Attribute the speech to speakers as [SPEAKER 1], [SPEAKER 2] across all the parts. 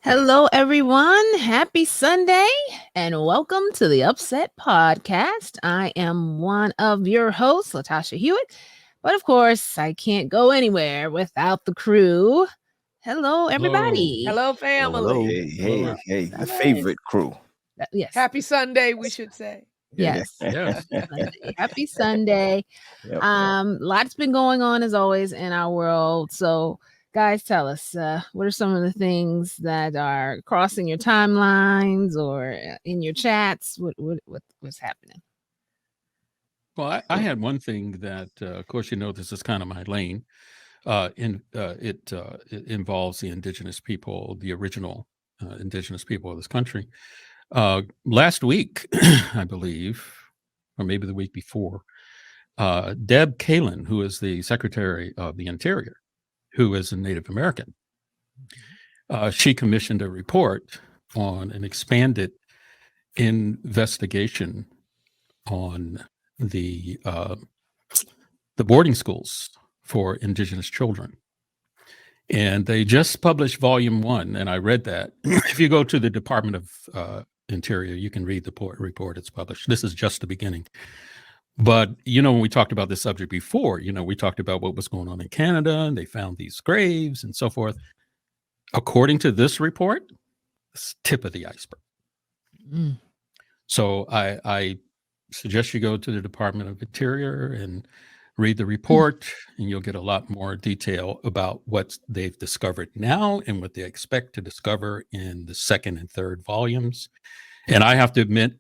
[SPEAKER 1] Hello, everyone. Happy Sunday and welcome to the UpSet podcast. I am one of your hosts, Latasha Hewitt, but of course, I can't go anywhere without the crew. Hello, everybody.
[SPEAKER 2] Hello, family.
[SPEAKER 3] Hey, the favorite crew.
[SPEAKER 1] Yes.
[SPEAKER 2] Happy Sunday, we should say.
[SPEAKER 1] Yes.
[SPEAKER 3] Yes.
[SPEAKER 1] Happy Sunday.
[SPEAKER 3] Yep.
[SPEAKER 1] Lots been going on as always in our world. So, guys, tell us what are some of the things that are crossing your timelines or in your chats? What's happening?
[SPEAKER 4] Well, I had one thing that, of course, this is kind of my lane. It involves the indigenous people, the original indigenous people of this country. Last week, I believe, or maybe the week before, Deb Kalin, who is the Secretary of the Interior, who is a Native American, she commissioned a report on an expanded investigation on the boarding schools for indigenous children. And they just published volume 1, and I read that. If you go to the Department of Interior, you can read the report. It's published. This is just the beginning. But, when we talked about this subject before, we talked about what was going on in Canada, and they found these graves and so forth. According to this report, it's tip of the iceberg.
[SPEAKER 1] Mm.
[SPEAKER 4] So I suggest you go to the Department of Interior and read the report, and you'll get a lot more detail about what they've discovered now and what they expect to discover in the second and third volumes. And I have to admit,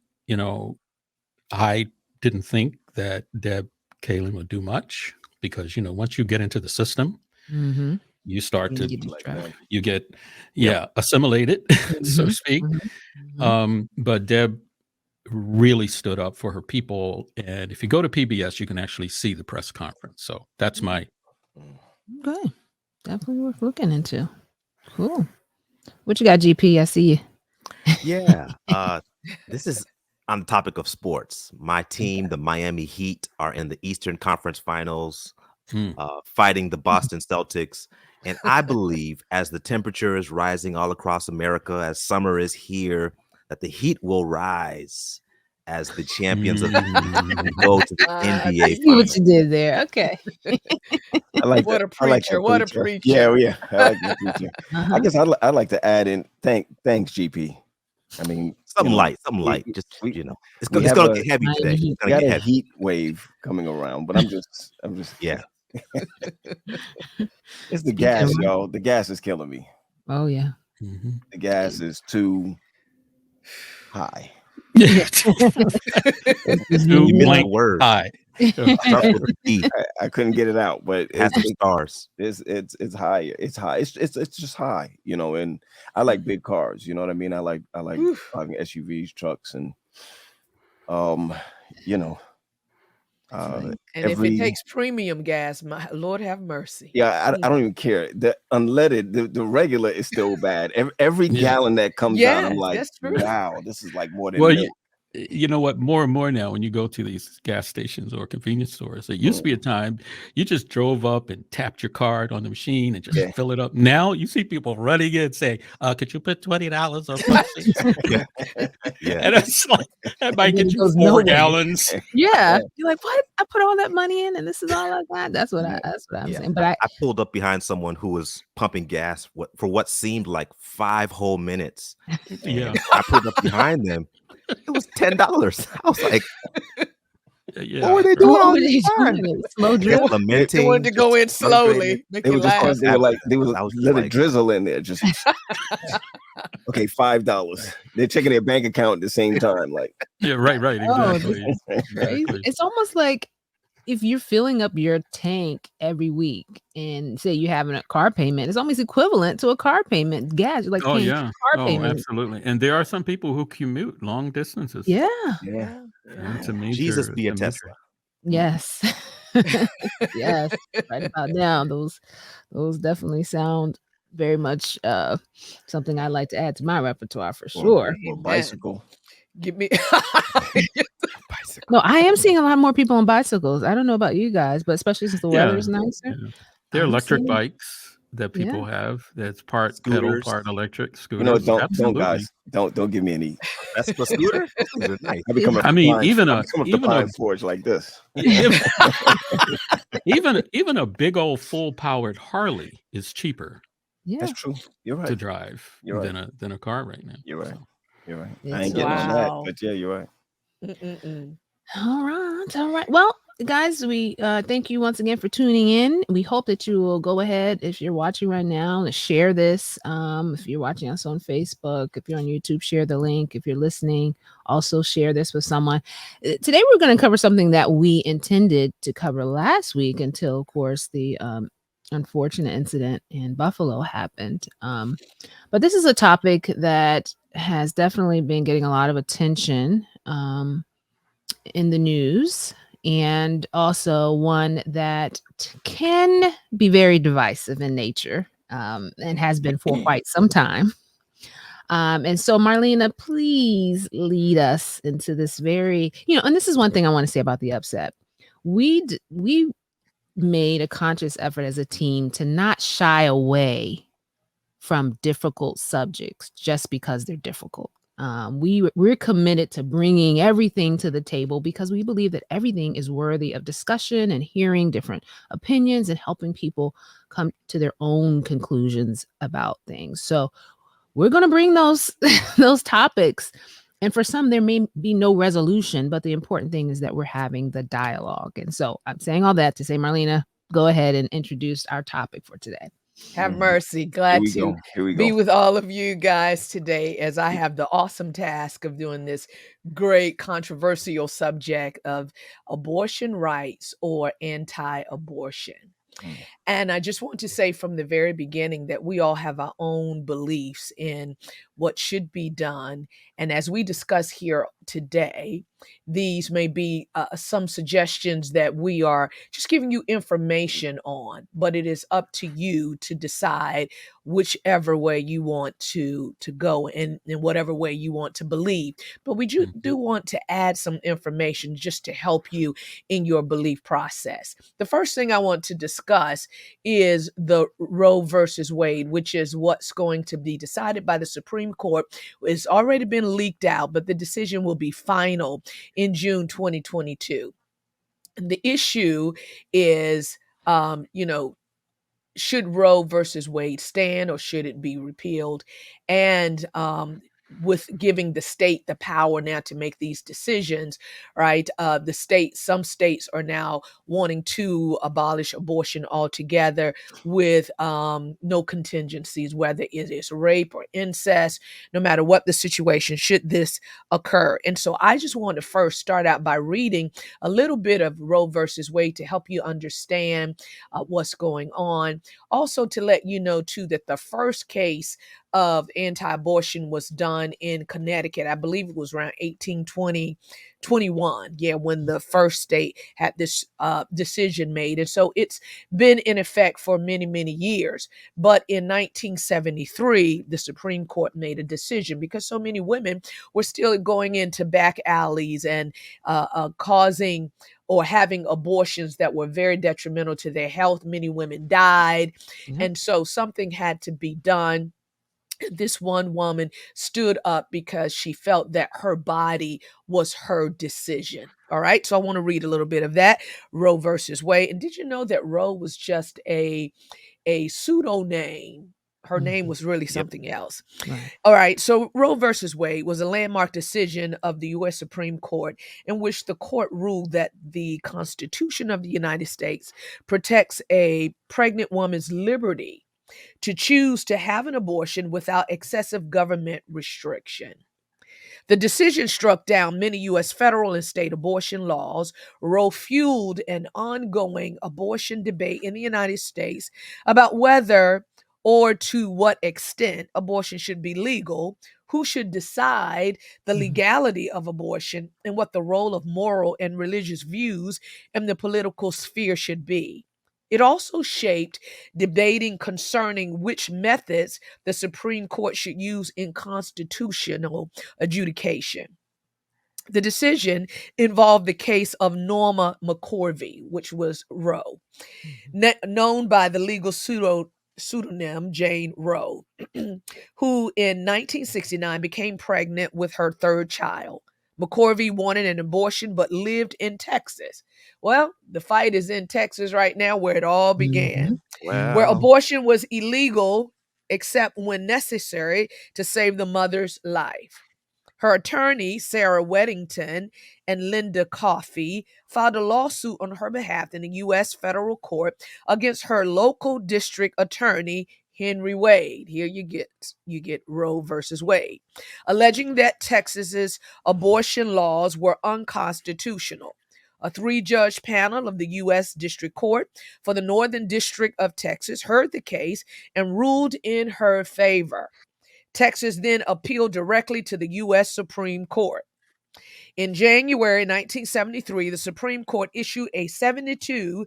[SPEAKER 4] I didn't think that Deb Kalin would do much because, once you get into the system,
[SPEAKER 1] Mm-hmm.
[SPEAKER 4] you start to,
[SPEAKER 1] distracted.
[SPEAKER 4] you get, assimilated, so to speak. But Deb really stood up for her people. And if you go to PBS, you can actually see the press conference. So that's my.
[SPEAKER 1] Okay. Definitely worth looking into. Cool. What you got, GP? I see you.
[SPEAKER 5] Yeah. This is on the topic of sports. My team, the Miami Heat, are in the Eastern Conference Finals, fighting the Boston Celtics. And I believe as the temperature is rising all across America, as summer is here, that the Heat will rise as the champions of the East and go to the NBA.
[SPEAKER 1] I see what you did there. Okay.
[SPEAKER 3] I like
[SPEAKER 2] What
[SPEAKER 3] that.
[SPEAKER 2] a preacher. What a preacher.
[SPEAKER 3] Yeah. I like the preacher. I guess I'd like to add in thanks, GP. I mean,
[SPEAKER 5] something light. Just it's going to get heavy today.
[SPEAKER 3] We got a heat wave coming around, but I'm just
[SPEAKER 5] yeah.
[SPEAKER 3] It's the gas, y'all. The gas is killing me.
[SPEAKER 1] Oh yeah.
[SPEAKER 4] Mm-hmm.
[SPEAKER 3] The gas is too high.
[SPEAKER 4] Yeah. Too blank
[SPEAKER 5] word.
[SPEAKER 4] high.
[SPEAKER 5] Start with a D.
[SPEAKER 3] I couldn't get it out, but
[SPEAKER 5] It has some stars.
[SPEAKER 3] it's high. It's high. It's just high, and I like big cars, you know what I mean? I like driving SUVs, trucks, and
[SPEAKER 2] and if it takes premium gas, my Lord have mercy.
[SPEAKER 3] Yeah, I don't even care. The unleaded, the regular is still bad. Every gallon that comes out, I'm like, wow, this is like more than milk.
[SPEAKER 4] You know what? More and more now, when you go to these gas stations or convenience stores, it used to be a time you just drove up and tapped your card on the machine and just fill it up. Now you see people running in saying, "Could you put $20 on something?" And it's like that might get you 4 gallons.
[SPEAKER 1] Yeah, you're like, what? I put all that money in, and this is all I got. That's what I'm saying. But
[SPEAKER 5] I pulled up behind someone who was pumping gas for what seemed like 5 whole minutes.
[SPEAKER 4] Yeah,
[SPEAKER 5] I pulled up behind them. It was $10. I was like,
[SPEAKER 4] what
[SPEAKER 5] were they doing all the
[SPEAKER 1] time? Slow drip.
[SPEAKER 2] They wanted to go in slowly.
[SPEAKER 3] They were just there was little drizzle in there. Just okay, $5. They're checking their bank account at the same time. Like
[SPEAKER 4] right, exactly.
[SPEAKER 1] It's almost like if you're filling up your tank every week and say you're having a car payment, it's almost equivalent to a car payment. Gas, you're like paying car payment.
[SPEAKER 4] Absolutely. And there are some people who commute long distances.
[SPEAKER 1] Yeah.
[SPEAKER 4] It's a major,
[SPEAKER 5] Jesus be a Tesla.
[SPEAKER 1] Yes. Yes. Right about now, those definitely sound very much something I'd like to add to my repertoire for sure.
[SPEAKER 3] Or bicycle.
[SPEAKER 2] Give me
[SPEAKER 5] Bicycle.
[SPEAKER 1] No, I am seeing a lot more people on bicycles. I don't know about you guys, but especially since the weather is nicer.
[SPEAKER 4] Yeah. They're electric bikes. that people have that's part
[SPEAKER 5] Scooters.
[SPEAKER 4] pedal, part electric. Scooters,
[SPEAKER 3] Don't guys, don't give me any.
[SPEAKER 5] That's a scooter. Those things are nice.
[SPEAKER 3] I mean,
[SPEAKER 4] even
[SPEAKER 3] a pine forge like this.
[SPEAKER 4] even a big old full powered Harley is cheaper.
[SPEAKER 1] Yeah,
[SPEAKER 3] that's true. You're right.
[SPEAKER 4] To drive than a car right now.
[SPEAKER 3] You're right.
[SPEAKER 4] So.
[SPEAKER 3] You're right. I ain't getting on that, but yeah, you're right.
[SPEAKER 1] All right. Well, guys, we thank you once again for tuning in. We hope that you will go ahead, if you're watching right now, to share this. If you're watching us on Facebook, if you're on YouTube, share the link. If you're listening, also share this with someone. Today, we're going to cover something that we intended to cover last week until, of course, the unfortunate incident in Buffalo happened. But this is a topic that has definitely been getting a lot of attention in the news, and also one that can be very divisive in nature, and has been for quite some time. And so, Marlena, please lead us into this very, and this is one thing I want to say about the UpSet. We made a conscious effort as a team to not shy away from difficult subjects just because they're difficult. We're committed to bringing everything to the table because we believe that everything is worthy of discussion and hearing different opinions and helping people come to their own conclusions about things. So we're going to bring those topics. And for some, there may be no resolution, but the important thing is that we're having the dialogue. And so I'm saying all that to say, Marlena, go ahead and introduce our topic for today.
[SPEAKER 2] Have mercy. Glad to be with all of you guys today as I have the awesome task of doing this great controversial subject of abortion rights or anti-abortion. And I just want to say from the very beginning that we all have our own beliefs in what should be done. And as we discuss here today, these may be some suggestions that we are just giving you information on, but it is up to you to decide whichever way you want to go and in whatever way you want to believe. But we do want to add some information just to help you in your belief process. The first thing I want to discuss is the Roe versus Wade, which is what's going to be decided by the Supreme Court. It's already been leaked out, but the decision will be final in June 2022. And the issue is, should Roe versus Wade stand or should it be repealed? And with giving the state the power now to make these decisions, right? Some states are now wanting to abolish abortion altogether with no contingencies, whether it is rape or incest, no matter what the situation, should this occur. And so I just want to first start out by reading a little bit of Roe versus Wade to help you understand what's going on. Also to let you know, too, that the first case of anti-abortion was done in Connecticut. I believe it was around 1821. Yeah, when the first state had this decision made. And so it's been in effect for many, many years. But in 1973, the Supreme Court made a decision because so many women were still going into back alleys and causing or having abortions that were very detrimental to their health. Many women died. And so something had to be done. This one woman stood up because she felt that her body was her decision. All right. So I want to read a little bit of that. Roe versus Wade. And did you know that Roe was just a pseudo name? Her name was really something else. Right. All right. So Roe versus Wade was a landmark decision of the U.S. Supreme Court in which the court ruled that the Constitution of the United States protects a pregnant woman's liberty to choose to have an abortion without excessive government restriction. The decision struck down many U.S. federal and state abortion laws. Roe fueled an ongoing abortion debate in the United States about whether or to what extent abortion should be legal, who should decide the legality of abortion, and what the role of moral and religious views in the political sphere should be. It also shaped debating concerning which methods the Supreme Court should use in constitutional adjudication. The decision involved the case of Norma McCorvey, which was Roe, known by the legal pseudonym Jane Roe, who in 1969 became pregnant with her third child. McCorvey wanted an abortion but lived in Texas. Well, the fight is in Texas right now, where it all began, where
[SPEAKER 5] Well,
[SPEAKER 2] abortion was illegal except when necessary to save the mother's life. Her attorney, Sarah Weddington, and Linda Coffey filed a lawsuit on her behalf in the U.S. federal court against her local district attorney, Henry Wade. Here you get Roe versus Wade, alleging that Texas's abortion laws were unconstitutional. A three-judge panel of the U.S. District Court for the Northern District of Texas heard the case and ruled in her favor. Texas then appealed directly to the U.S. Supreme Court. In January 1973, the Supreme Court issued a 7-2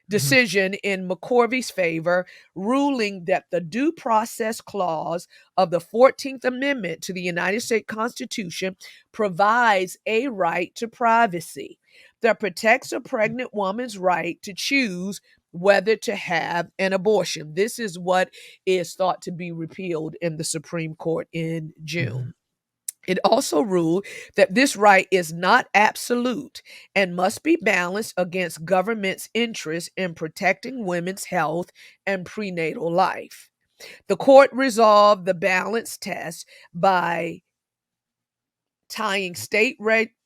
[SPEAKER 2] decision in McCorvey's favor, ruling that the Due Process Clause of the 14th Amendment to the United States Constitution provides a right to privacy that protects a pregnant woman's right to choose whether to have an abortion. This is what is thought to be repealed in the Supreme Court in June. It also ruled that this right is not absolute and must be balanced against government's interest in protecting women's health and prenatal life. The court resolved the balance test by tying state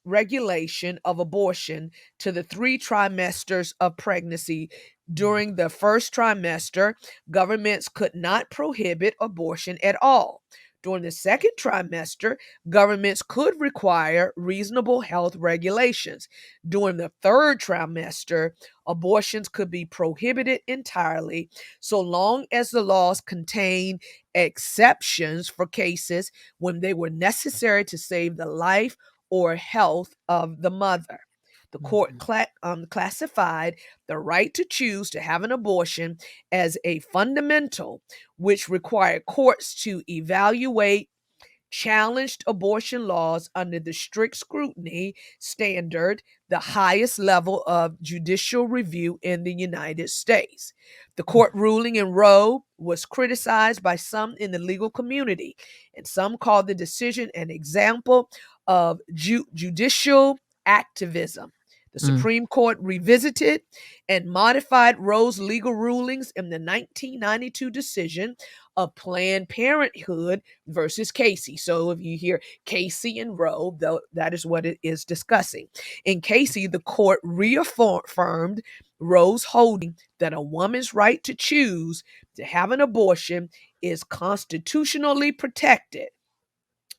[SPEAKER 2] regulation of abortion to the 3 trimesters of pregnancy. During the first trimester, governments could not prohibit abortion at all. During the second trimester, governments could require reasonable health regulations. During the third trimester, abortions could be prohibited entirely, so long as the laws contain exceptions for cases when they were necessary to save the life or health of the mother. The court classified the right to choose to have an abortion as a fundamental, which required courts to evaluate challenged abortion laws under the strict scrutiny standard, the highest level of judicial review in the United States. The court ruling in Roe was criticized by some in the legal community, and some called the decision an example of judicial activism. The Supreme Court revisited and modified Roe's legal rulings in the 1992 decision of Planned Parenthood versus Casey. So if you hear Casey and Roe, that is what it is discussing. In Casey, the court reaffirmed Roe's holding that a woman's right to choose to have an abortion is constitutionally protected,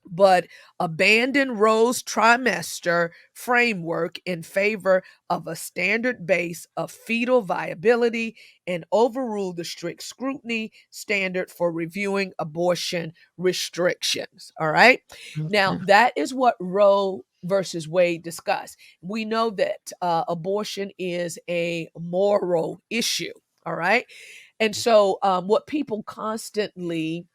[SPEAKER 2] but abandoned Roe's trimester framework in favor of a standard base of fetal viability and overruled the strict scrutiny standard for reviewing abortion restrictions. All right. Now, that is what Roe versus Wade discussed. We know that abortion is a moral issue. All right. And so what people constantly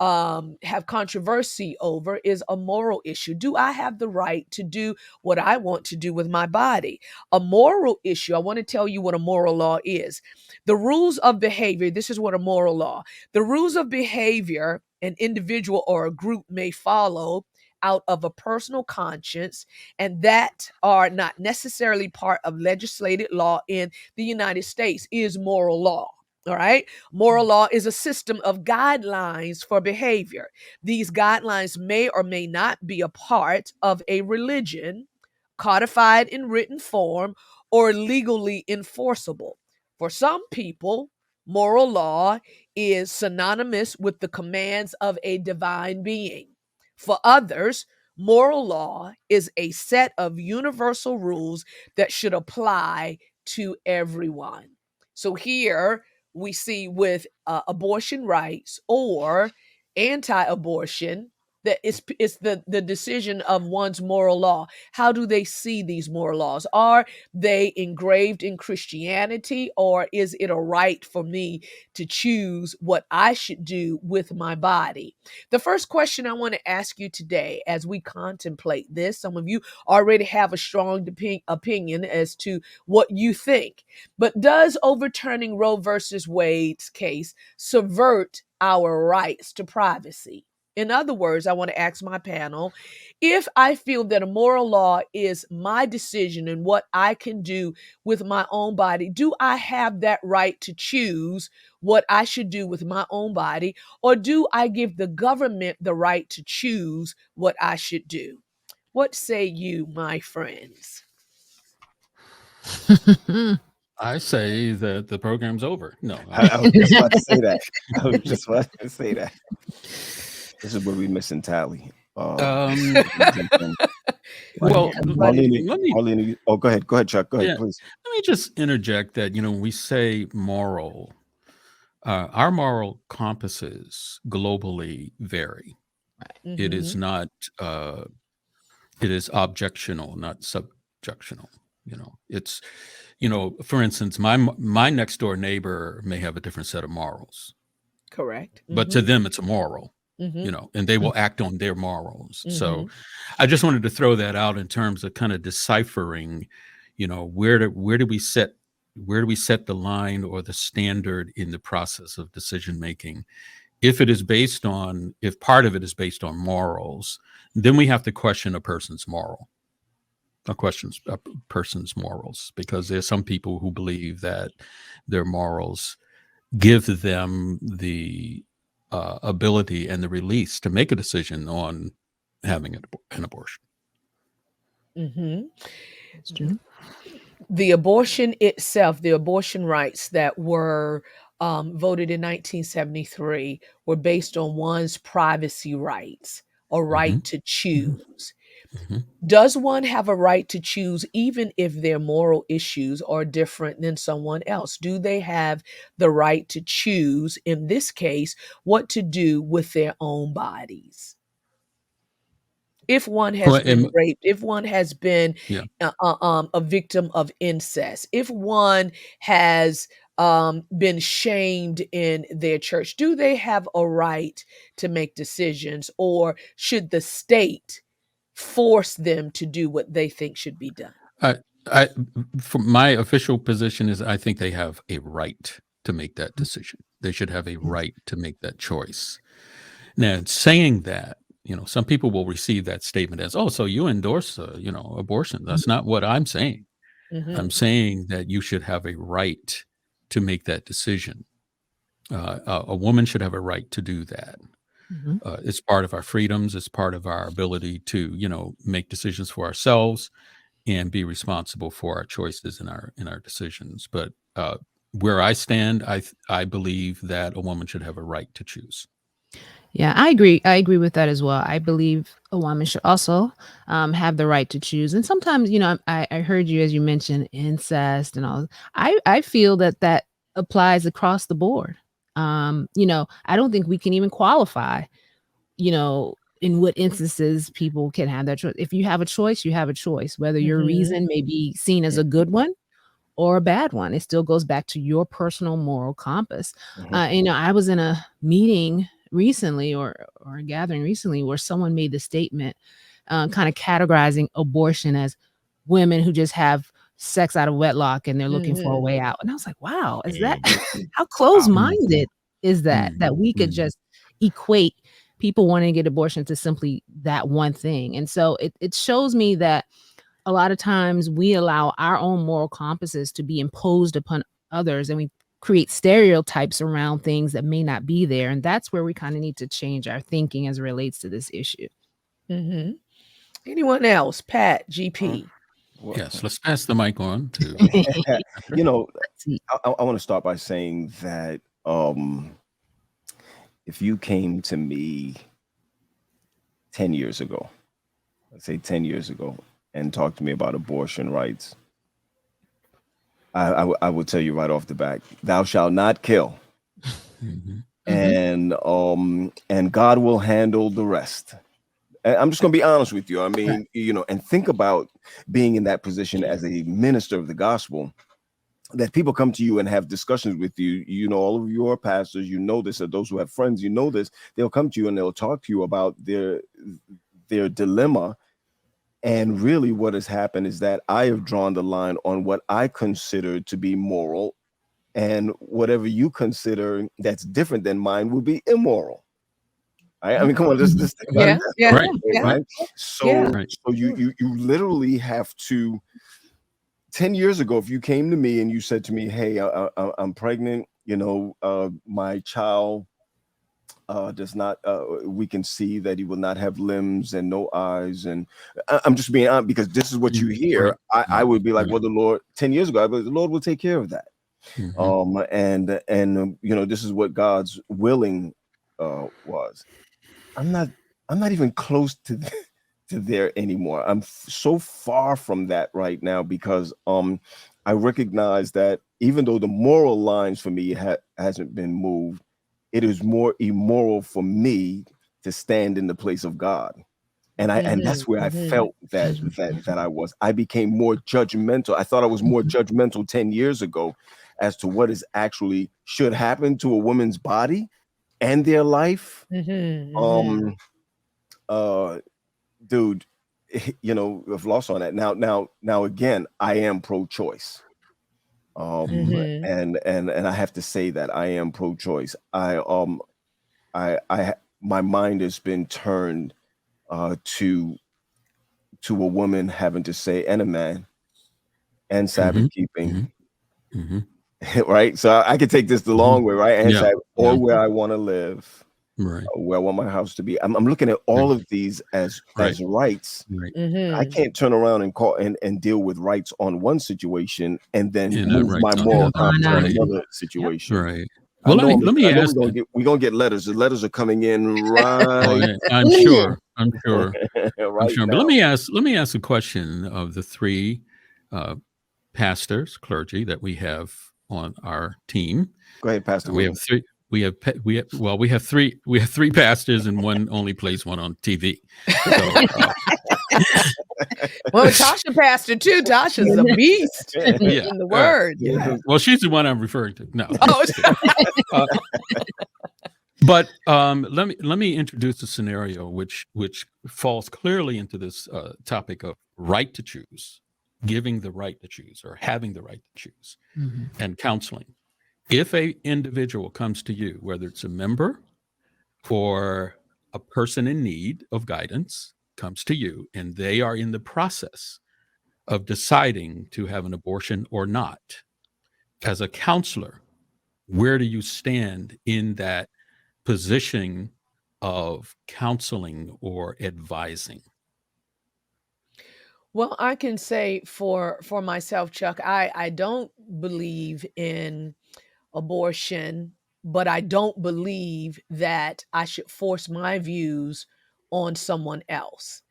[SPEAKER 2] have controversy over is a moral issue. Do I have the right to do what I want to do with my body? A moral issue, I want to tell you what a moral law is. The rules of behavior, this is what a moral law. The rules of behavior an individual or a group may follow out of a personal conscience, and that are not necessarily part of legislated law in the United States, is moral law. All right. Moral law is a system of guidelines for behavior. These guidelines may or may not be a part of a religion, codified in written form, or legally enforceable. For some people, moral law is synonymous with the commands of a divine being. For others, moral law is a set of universal rules that should apply to everyone. So here, we see with abortion rights or anti-abortion, that it's the decision of one's moral law. How do they see these moral laws? Are they engraved in Christianity, or is it a right for me to choose what I should do with my body? The first question I want to ask you today, as we contemplate this, some of you already have a strong opinion as to what you think, but does overturning Roe versus Wade's case subvert our rights to privacy? In other words, I want to ask my panel, if I feel that a moral law is my decision and what I can do with my own body, do I have that right to choose what I should do with my own body, or do I give the government the right to choose what I should do? What say you, my friends?
[SPEAKER 4] I say that the program's over. No,
[SPEAKER 3] I was just about to say that. I was just about to say that. This is where we missing Tally.
[SPEAKER 4] well,
[SPEAKER 3] Marlene, oh, go ahead, Chuck. Go ahead, please.
[SPEAKER 4] Let me just interject that, when we say moral, our moral compasses globally vary.
[SPEAKER 2] Mm-hmm.
[SPEAKER 4] It is not, it is objectional, not subjectional. It's, for instance, my next door neighbor may have a different set of morals.
[SPEAKER 2] Correct.
[SPEAKER 4] But to them, it's a moral. And they will act on their morals. So I just wanted to throw that out in terms of kind of deciphering, where do we set the line or the standard in the process of decision making. If part of it is based on morals, then we have to question a person's morals, because there's some people who believe that their morals give them the ability and the release to make a decision on having an abortion.
[SPEAKER 2] That's true. The abortion itself, the abortion rights that were voted in 1973 were based on one's privacy rights, or right to choose. Does one have a right to choose even if their moral issues are different than someone else? Do they have the right to choose, in this case, what to do with their own bodies? If one has been raped, if one has been a victim of incest, if one has been shamed in their church, do they have a right to make decisions, or should the state force them to do what they think should be done?
[SPEAKER 4] From my official position is, I think they have a right to make that decision. They should have a right to make that choice. Now, saying that, some people will receive that statement as, oh, so you endorse, abortion. That's not what I'm saying. I'm saying that you should have a right to make that decision. A woman should have a right to do that. It's part of our freedoms. It's part of our ability to, make decisions for ourselves and be responsible for our choices and our decisions. But where I stand, I believe that a woman should have a right to choose.
[SPEAKER 1] Yeah, I agree. I agree with that as well. I believe a woman should also have the right to choose. And sometimes, I heard you, as you mentioned, incest and all. I feel that applies across the board. I don't think we can even qualify, in what instances people can have that choice. If you have a choice, you have a choice, whether your reason may be seen as a good one or a bad one. It still goes back to your personal moral compass. I was in a meeting recently or a gathering recently where someone made the statement kind of categorizing abortion as women who just have sex out of wedlock and they're looking for a way out. And I was like, wow, is that how close-minded is that we could just equate people wanting to get abortion to simply that one thing? And so it shows me that a lot of times we allow our own moral compasses to be imposed upon others, and we create stereotypes around things that may not be there. And that's where we kind of need to change our thinking as it relates to this issue.
[SPEAKER 2] Anyone else? Pat, GP.
[SPEAKER 4] Yes, let's pass the mic on to.
[SPEAKER 3] I want to start by saying that if you came to me 10 years ago, let's say 10 years ago, and talked to me about abortion rights, I would tell you right off the bat, thou shalt not kill. And God will handle the rest. And I'm just going to be honest with you. I mean, and think about being in that position as a minister of the gospel, that people come to you and have discussions with you. All of your pastors, this, or those who have friends, this, they'll come to you and they'll talk to you about their dilemma. And really what has happened is that I have drawn the line on what I consider to be moral, and whatever you consider that's different than mine would be immoral. Right? I mean, come on, just think about
[SPEAKER 2] Yeah.
[SPEAKER 3] it.
[SPEAKER 4] Right.
[SPEAKER 3] Right? So,
[SPEAKER 4] Right.
[SPEAKER 3] so you literally have to. 10 years ago, if you came to me and you said to me, "Hey, I'm pregnant. My child does not. We can see that he will not have limbs and no eyes." And I'm just being honest, because this is what you hear.
[SPEAKER 4] Right.
[SPEAKER 3] I would be like,
[SPEAKER 4] Right.
[SPEAKER 3] "Well, the Lord." 10 years ago, I believe the Lord will take care of that. And this is what God's willing was. I'm not even close to there anymore. I'm so far from that right now, because I recognize that even though the moral lines for me hasn't been moved, it is more immoral for me to stand in the place of God. And that's where I felt that I became more judgmental. I thought I was more judgmental 10 years ago as to what is actually should happen to a woman's body and their life. Dude, I've lost on that. Now again, I am pro-choice. And I have to say that I am pro-choice. My mind has been turned to a woman having to say, and a man, and Sabbath keeping. Right? So I could take this the long way, right? And Sabbath, or where I want to live.
[SPEAKER 4] Right.
[SPEAKER 3] Where I want my house to be. I'm looking at all of these as rights. I can't turn around and call and deal with rights on one situation and then move my moral compass on another situation.
[SPEAKER 4] Right. Well, let me ask.
[SPEAKER 3] We're gonna get letters. The letters are coming in right.
[SPEAKER 4] I'm sure. I'm sure.
[SPEAKER 3] Right
[SPEAKER 4] But
[SPEAKER 3] now.
[SPEAKER 4] let me ask a question of the three pastors, clergy that we have on our team.
[SPEAKER 3] Go ahead, Pastor.
[SPEAKER 4] We have three. We have three. We have three pastors, and one only plays one on TV. So,
[SPEAKER 2] well, Tasha pastor too. Tasha's a beast in the word.
[SPEAKER 4] Well, she's the one I'm referring to. No.
[SPEAKER 2] Oh.
[SPEAKER 4] But let me introduce a scenario which falls clearly into this topic of right to choose, giving the right to choose, or having the right to choose, and counseling. If a individual comes to you, whether it's a member or a person in need of guidance, comes to you, and they are in the process of deciding to have an abortion or not, as a counselor, where do you stand in that position of counseling or advising?
[SPEAKER 2] Well, I can say for myself, Chuck, I don't believe in abortion, but I don't believe that I should force my views on someone else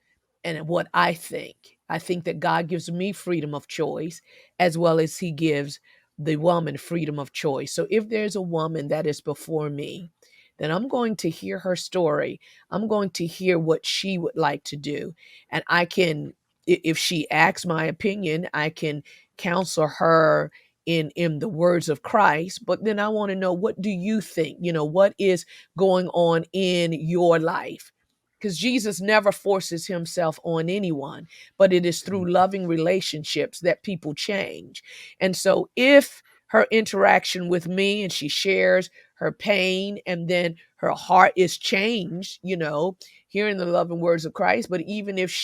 [SPEAKER 2] and what I think. I think that God gives me freedom of choice, as well as he gives the woman freedom of choice. So if there's a woman that is before me, then I'm going to hear her story. I'm going to hear what she would like to do. And I can, if she asks my opinion, I can counsel her in the words of Christ. But then I want to know, what do you think? What is going on in your life? Because Jesus never forces himself on anyone, but it is through loving relationships that people change. And so if her interaction with me and she shares her pain and then her heart is changed, hearing the loving words of Christ, but even if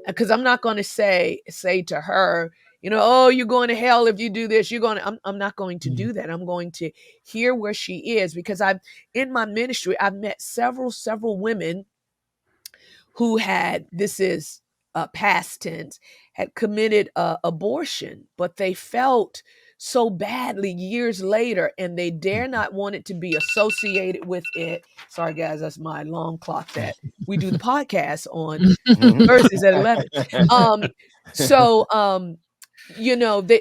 [SPEAKER 2] because I'm not going to say to her, oh, you're going to hell if you do this, I'm not going to do that. I'm going to hear where she is, because in my ministry, I've met several women who had, this is past tense, had committed abortion, but they felt so badly years later, and they dare not want it to be associated with it. Sorry, guys, that's my alarm clock that we do the podcast on Thursdays at 11.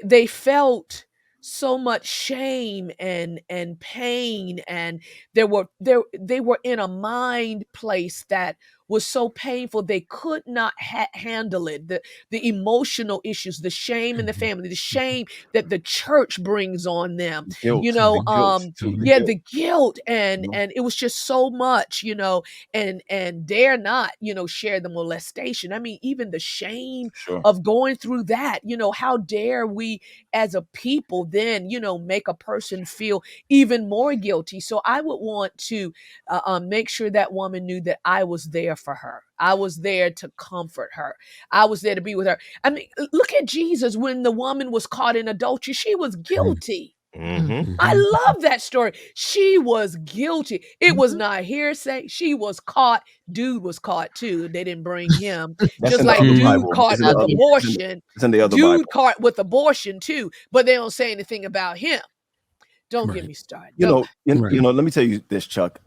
[SPEAKER 2] They felt so much shame and pain, and they were in a mind place that was so painful. They could not handle it. The emotional issues, the shame in the family, the shame that the church brings on them,
[SPEAKER 3] Guilt,
[SPEAKER 2] you know,
[SPEAKER 3] the guilt too, the
[SPEAKER 2] yeah,
[SPEAKER 3] guilt.
[SPEAKER 2] the guilt,
[SPEAKER 3] You know?
[SPEAKER 2] and it was just so much, you know, and dare not, you know, share the molestation. I mean, even the shame
[SPEAKER 3] Sure.
[SPEAKER 2] of going through that, you know, how dare we as a people then, you know, make a person feel even more guilty. So I would want to make sure that woman knew that I was there for her. I was there to comfort her. I was there to be with her. I mean, look at Jesus when the woman was caught in adultery. She was guilty.
[SPEAKER 5] Mm-hmm.
[SPEAKER 2] I love that story. She was guilty. It was not hearsay. She was caught. Dude was caught too. They didn't bring him.
[SPEAKER 3] That's
[SPEAKER 2] Just
[SPEAKER 3] in the
[SPEAKER 2] like
[SPEAKER 3] other
[SPEAKER 2] dude
[SPEAKER 3] Bible.
[SPEAKER 2] caught
[SPEAKER 3] It's in the
[SPEAKER 2] with
[SPEAKER 3] other.
[SPEAKER 2] abortion.
[SPEAKER 3] It's in the other
[SPEAKER 2] Dude
[SPEAKER 3] Bible.
[SPEAKER 2] caught with abortion too, but they don't say anything about him. Don't get
[SPEAKER 4] Right.
[SPEAKER 2] me started.
[SPEAKER 3] You know,
[SPEAKER 4] Right.
[SPEAKER 3] you know. Let me tell you this, Chuck.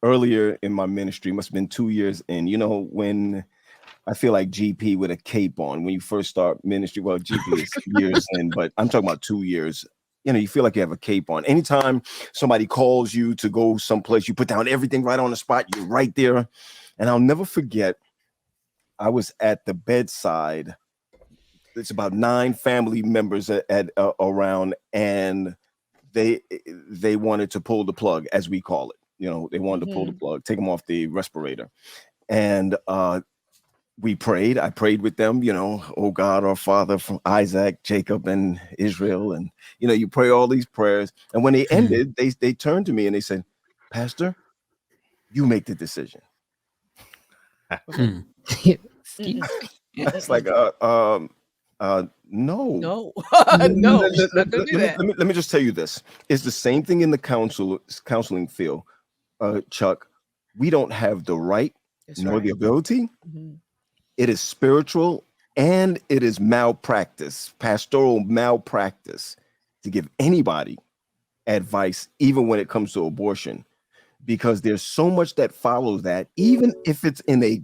[SPEAKER 3] Earlier in my ministry, must have been 2 years in. You know, when I feel like GP with a cape on when you first start ministry. Well, GP is years in, but I'm talking about 2 years. You know, you feel like you have a cape on. Anytime somebody calls you to go someplace, you put down everything right on the spot. You're right there. And I'll never forget, I was at the bedside. It's about 9 family members around, and they wanted to pull the plug, as we call it. You know, they wanted to pull the plug, take them off the respirator. And we prayed. I prayed with them, you know, oh God, our Father, from Isaac, Jacob, and Israel. And, you know, you pray all these prayers. And when they ended, they turned to me and they said, Pastor, you make the decision.
[SPEAKER 1] Excuse me.
[SPEAKER 3] It's like, no.
[SPEAKER 2] No, no, she's not gonna do that.
[SPEAKER 3] Let me just tell you this. It's the same thing in the counseling field, Chuck. We don't have the right
[SPEAKER 2] That's
[SPEAKER 3] nor
[SPEAKER 2] right.
[SPEAKER 3] the ability.
[SPEAKER 2] Mhm.
[SPEAKER 3] It is spiritual and it is malpractice, pastoral malpractice, to give anybody advice, even when it comes to abortion, because there's so much that follows that, even if it's in a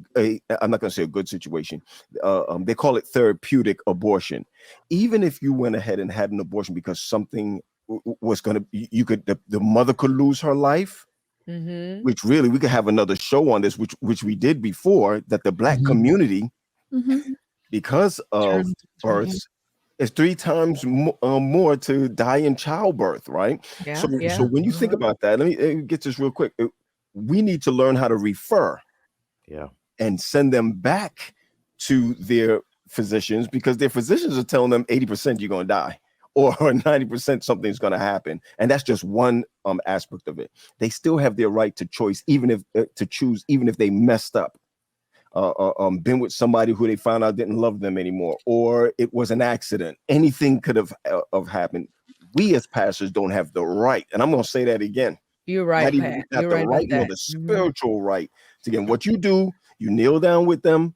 [SPEAKER 3] I'm not going to say a good situation. They call it therapeutic abortion. Even if you went ahead and had an abortion because something was going to, you could, the mother could lose her life. Which really, we could have another show on this, which we did before, that the Black community, because of births, is 3 times more to die in childbirth, right?
[SPEAKER 2] Yeah,
[SPEAKER 3] So
[SPEAKER 2] yeah.
[SPEAKER 3] when you think about that, let me get this real quick. We need to learn how to refer and send them back to their physicians, because their physicians are telling them 80% you're going to die, or 90% something's going to happen. And that's just one aspect of it. They still have their right to choice, even if to choose, even if they messed up, been with somebody who they found out didn't love them anymore, or it was an accident. Anything could have happened. We as pastors don't have the right. And I'm going to say that again.
[SPEAKER 2] You're right,
[SPEAKER 3] Not
[SPEAKER 2] Pat.
[SPEAKER 3] even not
[SPEAKER 2] You're
[SPEAKER 3] the
[SPEAKER 2] right
[SPEAKER 3] right,
[SPEAKER 2] about
[SPEAKER 3] nor
[SPEAKER 2] that.
[SPEAKER 3] the spiritual right. So again, what you do, you kneel down with them.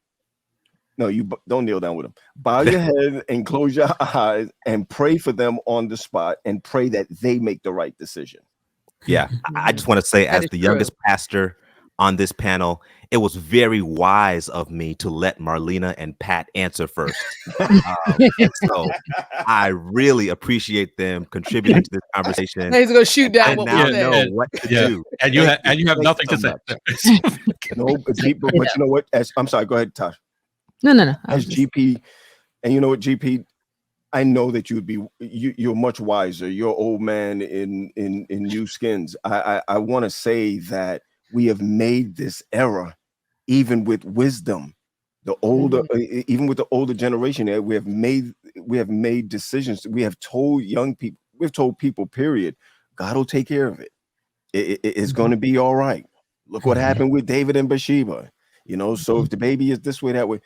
[SPEAKER 3] No, you don't kneel down with them. Bow your head and close your eyes and pray for them on the spot, and pray that they make the right decision.
[SPEAKER 5] Yeah, I just want to say,
[SPEAKER 2] That
[SPEAKER 5] as
[SPEAKER 2] is
[SPEAKER 5] the
[SPEAKER 2] true.
[SPEAKER 5] youngest pastor on this panel, it was very wise of me to let Marlena and Pat answer first. And so I really appreciate them contributing to this conversation.
[SPEAKER 2] He's gonna shoot down
[SPEAKER 5] I
[SPEAKER 2] what
[SPEAKER 5] now
[SPEAKER 2] we
[SPEAKER 5] know
[SPEAKER 2] said.
[SPEAKER 5] what to do.
[SPEAKER 4] And you have
[SPEAKER 3] Thank
[SPEAKER 4] nothing
[SPEAKER 3] you
[SPEAKER 4] to
[SPEAKER 3] so
[SPEAKER 4] say.
[SPEAKER 3] much. No, but you know what? I'm sorry. Go ahead, Tosh.
[SPEAKER 1] No. I
[SPEAKER 3] As
[SPEAKER 1] was just,
[SPEAKER 3] GP, and you know what, GP, I know that you're much wiser. You're old man in new skins. I want to say that we have made this era, even with wisdom. The older, even with the older generation, we have made decisions. We have told young people, we've told people, period, God will take care of it. It's going to be all right. Look what happened with David and Bathsheba. You know, so if the baby is this way, that way,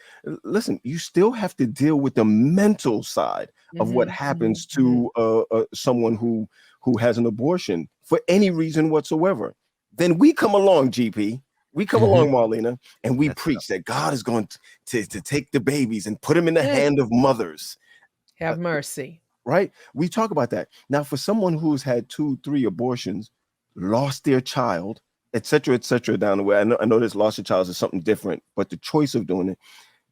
[SPEAKER 3] listen, you still have to deal with the mental side of what happens to someone who has an abortion for any reason whatsoever. Then we come along, GP. We come along, Marlena, and we preach that God is going to take the babies and put them in the hand of mothers.
[SPEAKER 2] Have mercy.
[SPEAKER 3] Right? We talk about that. Now, for someone who's had 2, 3 abortions, lost their child, et cetera, down the way. I know this loss of child is something different, but the choice of doing it,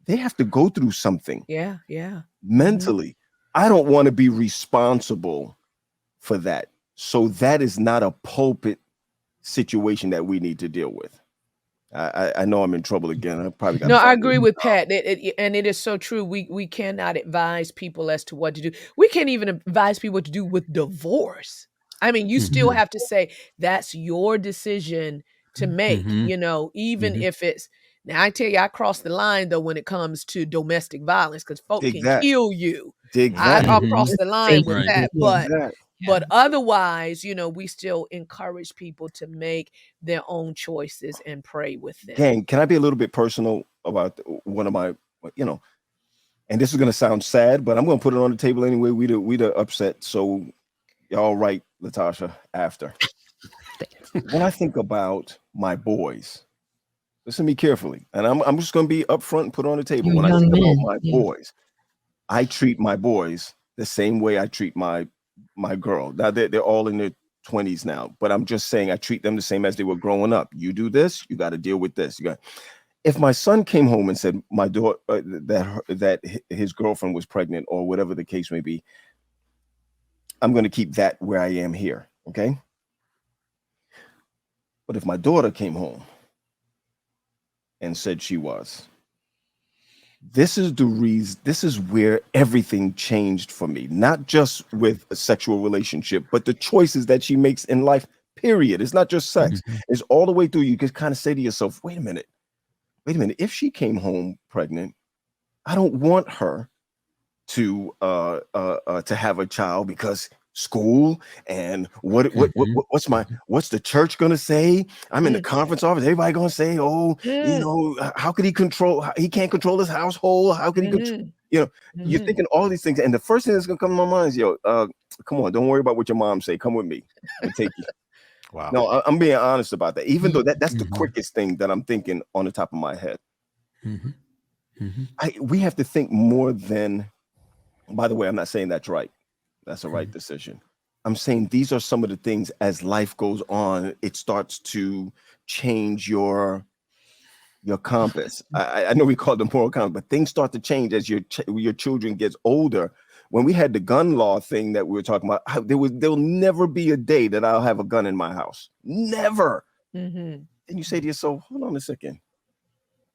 [SPEAKER 3] they have to go through something.
[SPEAKER 2] Yeah.
[SPEAKER 3] Mentally. I don't want to be responsible for that. So that is not a pulpit situation that we need to deal with. I know I'm in trouble again. I probably got to
[SPEAKER 2] No, I
[SPEAKER 3] find
[SPEAKER 2] agree with Pat. And it is so true. We cannot advise people as to what to do. We can't even advise people what to do with divorce. I mean, you still
[SPEAKER 4] Mhm.
[SPEAKER 2] have to say that's your decision to make,
[SPEAKER 4] Mhm.
[SPEAKER 2] even
[SPEAKER 4] Mhm.
[SPEAKER 2] if it's now I tell you, I cross the line though when it comes to domestic violence because folk can
[SPEAKER 3] exact
[SPEAKER 2] kill you.
[SPEAKER 3] exactly
[SPEAKER 2] I'll
[SPEAKER 4] Mhm.
[SPEAKER 2] cross the line with
[SPEAKER 4] Right.
[SPEAKER 1] Basically,
[SPEAKER 2] that.
[SPEAKER 1] yeah.
[SPEAKER 3] exact.
[SPEAKER 2] But otherwise, we still encourage people to make their own choices and pray with them.
[SPEAKER 3] Gang, can I be a little bit personal about one of my, you know, and this is gonna sound sad, but I'm gonna put it on the table anyway. We the upset. So y'all right, Latasha, after. When I think about my boys, listen to me carefully, and I'm just gonna be upfront and put it on the table.
[SPEAKER 1] You're
[SPEAKER 3] When I
[SPEAKER 1] young
[SPEAKER 3] think about
[SPEAKER 1] men.
[SPEAKER 3] my
[SPEAKER 1] Yeah.
[SPEAKER 3] boys, I treat my boys the same way I treat my girl. Now they're all in their 20s now, but I'm just saying I treat them the same as they were growing up. You do this, you got to deal with this. You got. If my son came home and said my daughter that his girlfriend was pregnant or whatever the case may be, I'm going to keep that where I am here. Okay. But if my daughter came home and said she was, this is the reason, this is where everything changed for me, not just with a sexual relationship, but the choices that she makes in life, period. It's not just sex,
[SPEAKER 4] Mhm.
[SPEAKER 3] it's all the way through. You can kind of say to yourself, wait a minute, if she came home pregnant, I don't want her to have a child because school and
[SPEAKER 4] Mhm.
[SPEAKER 3] what's the church gonna say? I'm in the
[SPEAKER 2] Mm,
[SPEAKER 3] conference office. Everybody gonna say, oh,
[SPEAKER 2] mm,
[SPEAKER 3] how could he can't control his household? How could he control?
[SPEAKER 2] mhm,
[SPEAKER 3] You know, you're
[SPEAKER 2] mhm.
[SPEAKER 3] thinking all these things, and the first thing that's gonna come to my mind is, come on, don't worry about what your mom say. Come with me. I'm gonna take you.
[SPEAKER 5] Wow.
[SPEAKER 3] No, I'm being honest about that. Even though that's the
[SPEAKER 4] Mhm.
[SPEAKER 3] quickest thing that I'm thinking on the top of my head.
[SPEAKER 4] Mhm. Mhm.
[SPEAKER 3] We have to think more than. By the way, I'm not saying that's right. That's a right
[SPEAKER 4] Mhm.
[SPEAKER 3] decision. I'm saying these are some of the things as life goes on, it starts to change your compass. I know we call them moral compass, but things start to change as your children gets older. When we had the gun law thing that we were talking about, there'll never be a day that I'll have a gun in my house. Never.
[SPEAKER 2] Mhm.
[SPEAKER 3] And you say to yourself, hold on a second.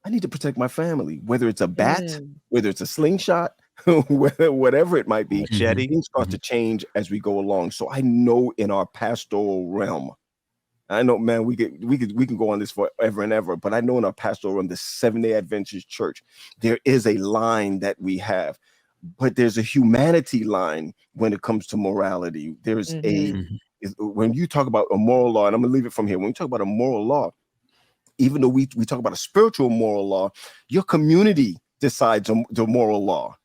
[SPEAKER 3] I need to protect my family, whether it's a bat,
[SPEAKER 2] Mm.
[SPEAKER 3] whether it's a slingshot, whatever it might be.
[SPEAKER 5] Machete.
[SPEAKER 3] Things start to change as we go along. So I know in our pastoral realm, I know, man, we can go on this forever and ever, but I know in our pastoral realm, the Seventh-day Adventist Church, there is a line that we have, but there's a humanity line when it comes to morality. There's a
[SPEAKER 2] Mhm.
[SPEAKER 4] Mhm.
[SPEAKER 3] when you talk about a moral law, and I'm gonna leave it from here. When you talk about a moral law, even though we talk about a spiritual moral law, your community decides the moral law.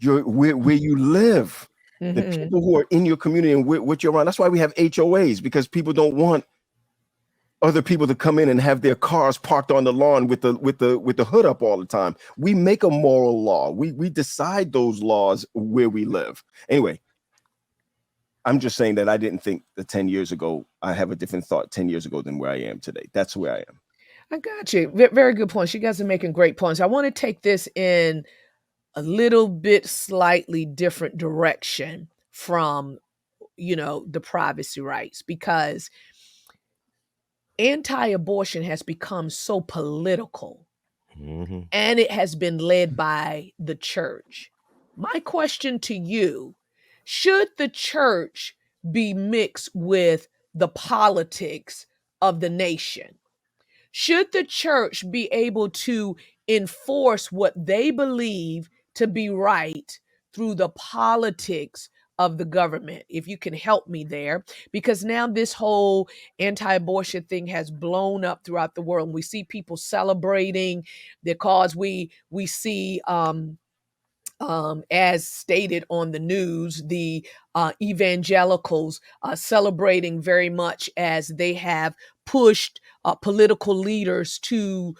[SPEAKER 3] Where you live, the
[SPEAKER 2] Mhm.
[SPEAKER 3] people who are in your community and what you're around. That's why we have HOAs, because people don't want other people to come in and have their cars parked on the lawn with the hood up all the time. We make a moral law. We decide those laws where we live. Anyway, I'm just saying that I didn't think that 10 years ago, I have a different thought 10 years ago than where I am today. That's where I am.
[SPEAKER 2] I got you. Very good points. You guys are making great points. I want to take this in a little bit slightly different direction from, the privacy rights because anti-abortion has become so political
[SPEAKER 5] Mhm.
[SPEAKER 2] and it has been led by the church. My question to you, should the church be mixed with the politics of the nation? Should the church be able to enforce what they believe to be right through the politics of the government? If you can help me there, because now this whole anti abortion thing has blown up throughout the world. And we see people celebrating because we see as stated on the news, the evangelicals celebrating very much as they have pushed political leaders to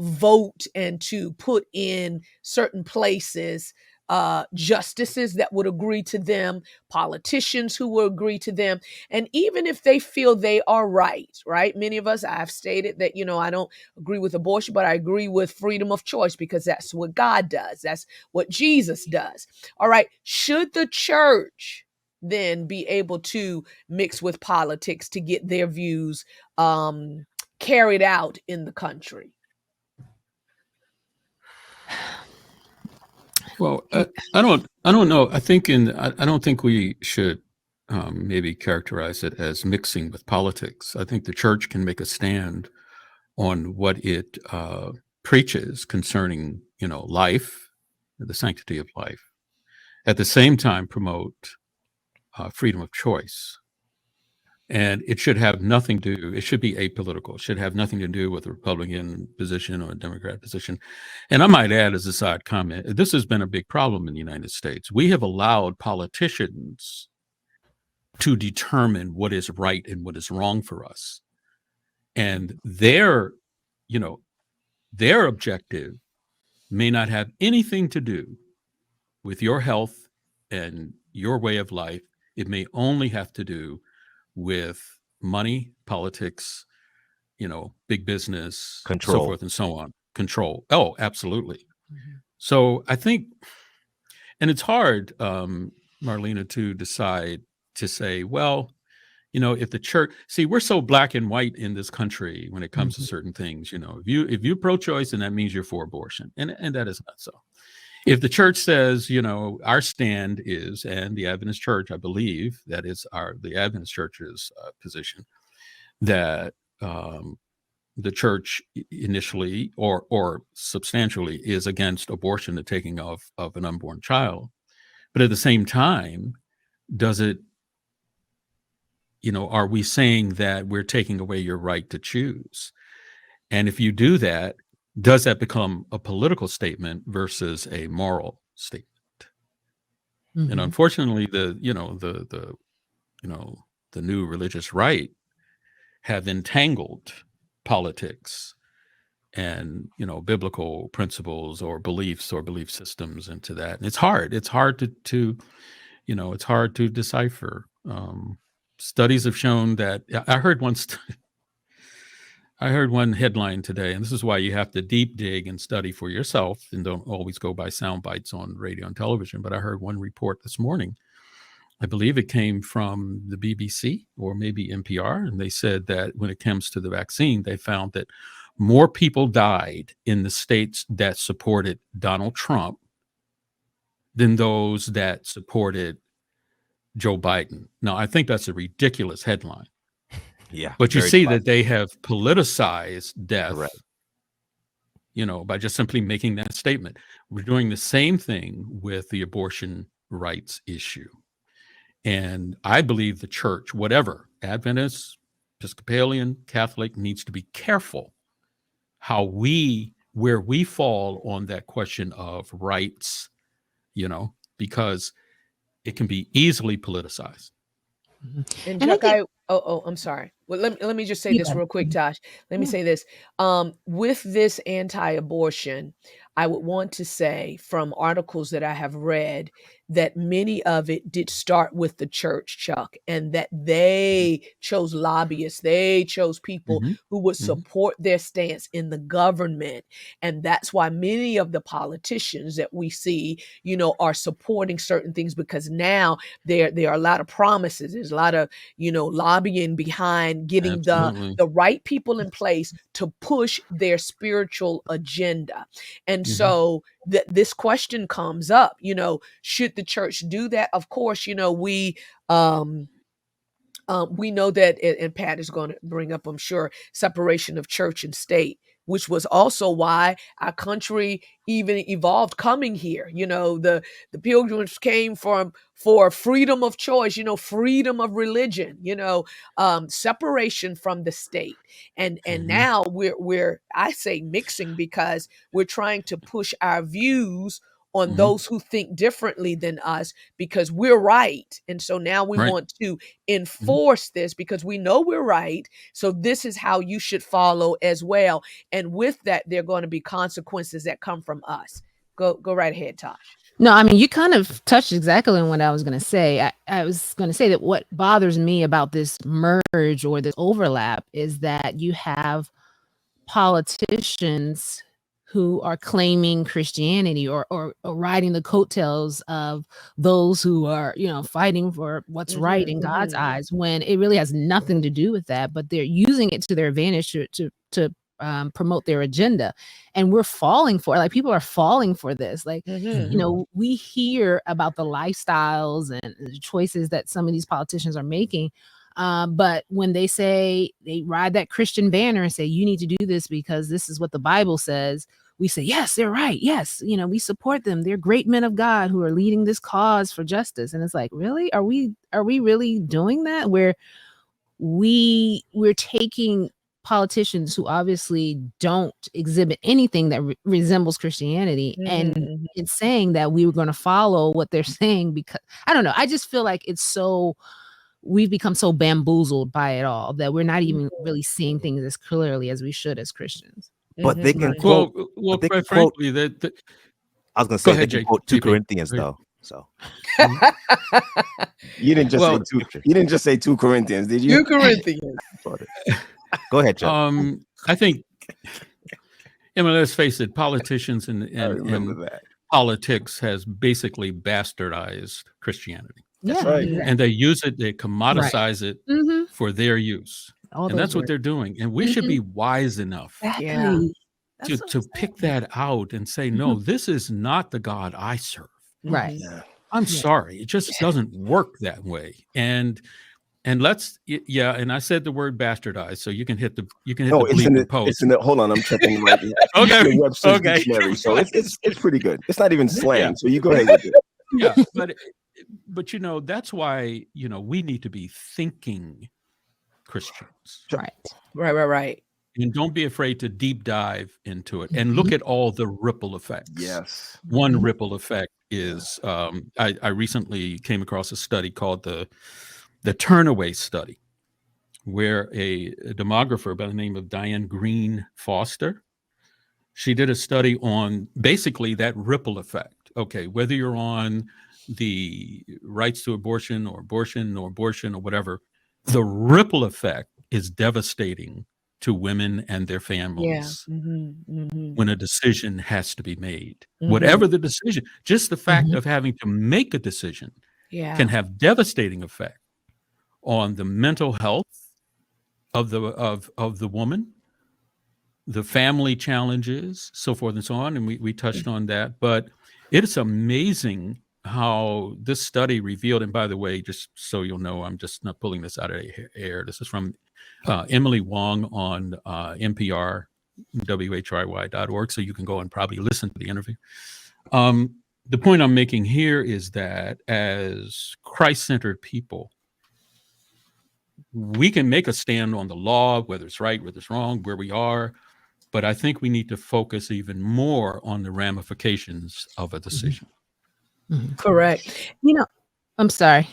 [SPEAKER 2] vote and to put in certain places justices that would agree to them, politicians who will agree to them. And even if they feel they are right, right? Many of us, I've stated that, I don't agree with abortion, but I agree with freedom of choice because that's what God does. That's what Jesus does. All right. Should the church then be able to mix with politics to get their views carried out in the country?
[SPEAKER 4] Well, I don't know. I think I don't think we should maybe characterize it as mixing with politics. I think the church can make a stand on what it preaches concerning, life, the sanctity of life. At the same time, promote freedom of choice. And it should have nothing to do, it should be apolitical. It should have nothing to do with a Republican position or a Democrat position. And I might add as a side comment, this has been a big problem in the United States. We have allowed politicians to determine what is right and what is wrong for us. And their objective may not have anything to do with your health and your way of life. It may only have to do with money, politics, big business,
[SPEAKER 5] Control.
[SPEAKER 4] so forth and so on. Control. Oh, absolutely. Mm-hmm. So I think, and it's hard, Marlena, to decide to say, well, if the church, see, we're so black and white in this country when it comes to certain things. If you're pro-choice, then that means you're for abortion, and that is not so. If the church says, our stand is, and the Adventist Church, I believe that is the Adventist Church's position, that the church initially or substantially is against abortion, the taking of an unborn child. But at the same time, does it, are we saying that we're taking away your right to choose? And if you do that, does that become a political statement versus a moral statement? Mm-hmm. And unfortunately, the new religious right have entangled politics and biblical principles or beliefs or belief systems into that, and it's hard to it's hard to decipher. Studies have shown that. I heard one headline today, and this is why you have to deep dig and study for yourself and don't always go by sound bites on radio and television. But I heard one report this morning, I believe it came from the BBC or maybe NPR, and they said that when it comes to the vaccine, they found that more people died in the states that supported Donald Trump than those that supported Joe Biden. Now, I think that's a ridiculous headline.
[SPEAKER 5] Yeah.
[SPEAKER 4] But you see that they have politicized death,
[SPEAKER 5] right,
[SPEAKER 4] by just simply making that statement. We're doing the same thing with the abortion rights issue. And I believe the church, whatever, Adventist, Episcopalian, Catholic, needs to be careful where we fall on that question of rights, because it can be easily politicized.
[SPEAKER 2] And Chuck, I'm sorry. Well, let me just say this real quick, Tosh. Let me say this. With this anti-abortion, I would want to say from articles that I have read that many of it did start with the church, Chuck, and that they chose lobbyists. They chose people who would support their stance in the government. And that's why many of the politicians that we see, are supporting certain things, because now there are a lot of promises. There's a lot of, lobbying behind getting the right people in place to push their spiritual agenda. And so this question comes up, should the church do that? Of course, we know that, and Pat is going to bring up, I'm sure, separation of church and state, which was also why our country even evolved coming here. The pilgrims came for freedom of choice, freedom of religion, separation from the state. And now we're I say mixing, because we're trying to push our views on those who think differently than us, because we're right. And so now we want to enforce this because we know we're right. So this is how you should follow as well. And with that, there are going to be consequences that come from us. Go right ahead, Tosh.
[SPEAKER 1] No, I mean, you kind of touched exactly on what I was going to say. I was going to say that what bothers me about this merge or this overlap is that you have politicians who are claiming Christianity or riding the coattails of those who are, fighting for what's right in God's eyes, when it really has nothing to do with that, but they're using it to their advantage to promote their agenda. And we're falling for it. Like, people are falling for this. Like, we hear about the lifestyles and the choices that some of these politicians are making. But when they say, they ride that Christian banner and say, you need to do this because this is what the Bible says, we say, yes, they're right. Yes. We support them. They're great men of God who are leading this cause for justice. And it's like, really? Are we really doing that? Where we're taking politicians who obviously don't exhibit anything that resembles Christianity, and it's saying that we were going to follow what they're saying, because I don't know. I just feel like we've become so bamboozled by it all that we're not even really seeing things as clearly as we should as Christians.
[SPEAKER 5] But they can
[SPEAKER 4] well,
[SPEAKER 5] quote.
[SPEAKER 4] well,
[SPEAKER 5] they
[SPEAKER 4] quite
[SPEAKER 5] can quote.
[SPEAKER 4] frankly, that
[SPEAKER 5] I was going to
[SPEAKER 4] Go
[SPEAKER 5] say
[SPEAKER 4] ahead,
[SPEAKER 5] they can
[SPEAKER 4] Jake.
[SPEAKER 5] quote 2
[SPEAKER 4] JP.
[SPEAKER 5] Corinthians
[SPEAKER 4] Go ahead.
[SPEAKER 5] though. So
[SPEAKER 3] You didn't just
[SPEAKER 4] Well,
[SPEAKER 3] say two. You didn't just say 2 Corinthians, did you?
[SPEAKER 2] 2 Corinthians.
[SPEAKER 5] go ahead, Chuck.
[SPEAKER 4] I think, let's face it, politicians
[SPEAKER 3] I remember
[SPEAKER 4] and
[SPEAKER 3] that.
[SPEAKER 4] politics has basically bastardized Christianity.
[SPEAKER 3] That's
[SPEAKER 1] Yeah,
[SPEAKER 3] right.
[SPEAKER 1] exactly.
[SPEAKER 4] And they use it, they commoditize it
[SPEAKER 1] Mhm.
[SPEAKER 4] for their use.
[SPEAKER 1] All
[SPEAKER 4] And
[SPEAKER 1] those
[SPEAKER 4] that's what
[SPEAKER 1] words.
[SPEAKER 4] they're doing. And we should be wise enough
[SPEAKER 1] Exactly.
[SPEAKER 2] Yeah.
[SPEAKER 1] That's what
[SPEAKER 4] to
[SPEAKER 1] I'm
[SPEAKER 4] pick
[SPEAKER 1] saying.
[SPEAKER 4] that out and say, no, this is not the God I serve.
[SPEAKER 1] Right.
[SPEAKER 3] Yeah.
[SPEAKER 4] I'm
[SPEAKER 1] Yeah.
[SPEAKER 4] sorry. It just doesn't work that way. And let's, and I said the word bastardized, so you can hit the
[SPEAKER 3] No, it's
[SPEAKER 4] bleep
[SPEAKER 3] in
[SPEAKER 4] and
[SPEAKER 3] it.
[SPEAKER 4] post.
[SPEAKER 3] It's in the. Hold on, I'm checking right now.
[SPEAKER 4] Okay.
[SPEAKER 3] The Webster's
[SPEAKER 4] Okay.
[SPEAKER 3] dictionary, so it's pretty good. It's not even slang,
[SPEAKER 4] Yeah.
[SPEAKER 3] so you go ahead with it.
[SPEAKER 4] Yeah, but that's why we need to be thinking Christians,
[SPEAKER 2] Right.
[SPEAKER 4] and don't be afraid to deep dive into it and look at all the ripple effects.
[SPEAKER 3] Yes.
[SPEAKER 4] One ripple effect is I recently came across a study called the Turnaway Study, where a demographer by the name of Diane Green Foster, she did a study on basically that ripple effect. Okay, whether you're on the rights to abortion or whatever, the ripple effect is devastating to women and their families when a decision has to be made. Whatever the decision, just the fact of having to make a decision can have devastating effect on the mental health of the woman, the family challenges, so forth and so on. And we touched on that, but it is amazing how this study revealed, and by the way, just so you'll know, I'm just not pulling this out of air. This is from Emily Wong on NPR, WHYY.org, so you can go and probably listen to the interview. The point I'm making here is that as Christ-centered people, we can make a stand on the law, whether it's right, whether it's wrong, where we are, but I think we need to focus even more on the ramifications of a decision.
[SPEAKER 2] Correct.
[SPEAKER 1] I'm sorry.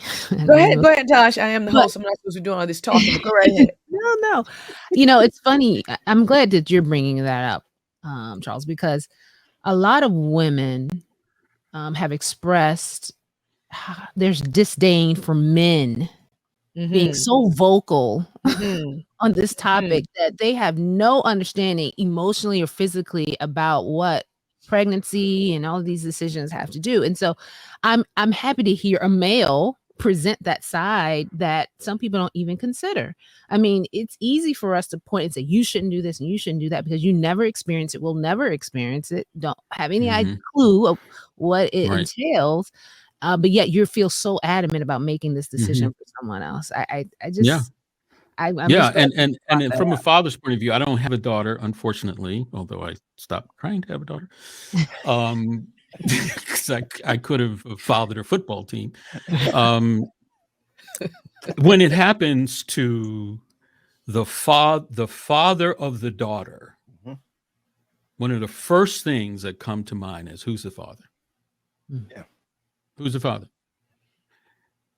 [SPEAKER 2] Go ahead, Tosh. I am the host. I'm not supposed to be doing all this talking, but go right ahead.
[SPEAKER 1] No. It's funny. I'm glad that you're bringing that up, Charles, because a lot of women have expressed there's disdain for men being so vocal on this topic that they have no understanding emotionally or physically about what pregnancy and all of these decisions have to do. And so I'm happy to hear a male present that side that some people don't even consider. I mean, it's easy for us to point and say, you shouldn't do this and you shouldn't do that because you never experience it, will never experience it, don't have any clue of what it entails. But yet you feel so adamant about making this decision for someone else. I'm just
[SPEAKER 4] and from a father's point of view, I don't have a daughter, unfortunately, although I stopped trying to have a daughter. Because I could have fathered a football team. When it happens to the father of the daughter, one of the first things that come to mind is, who's the father?
[SPEAKER 3] Yeah.
[SPEAKER 4] Who's the father?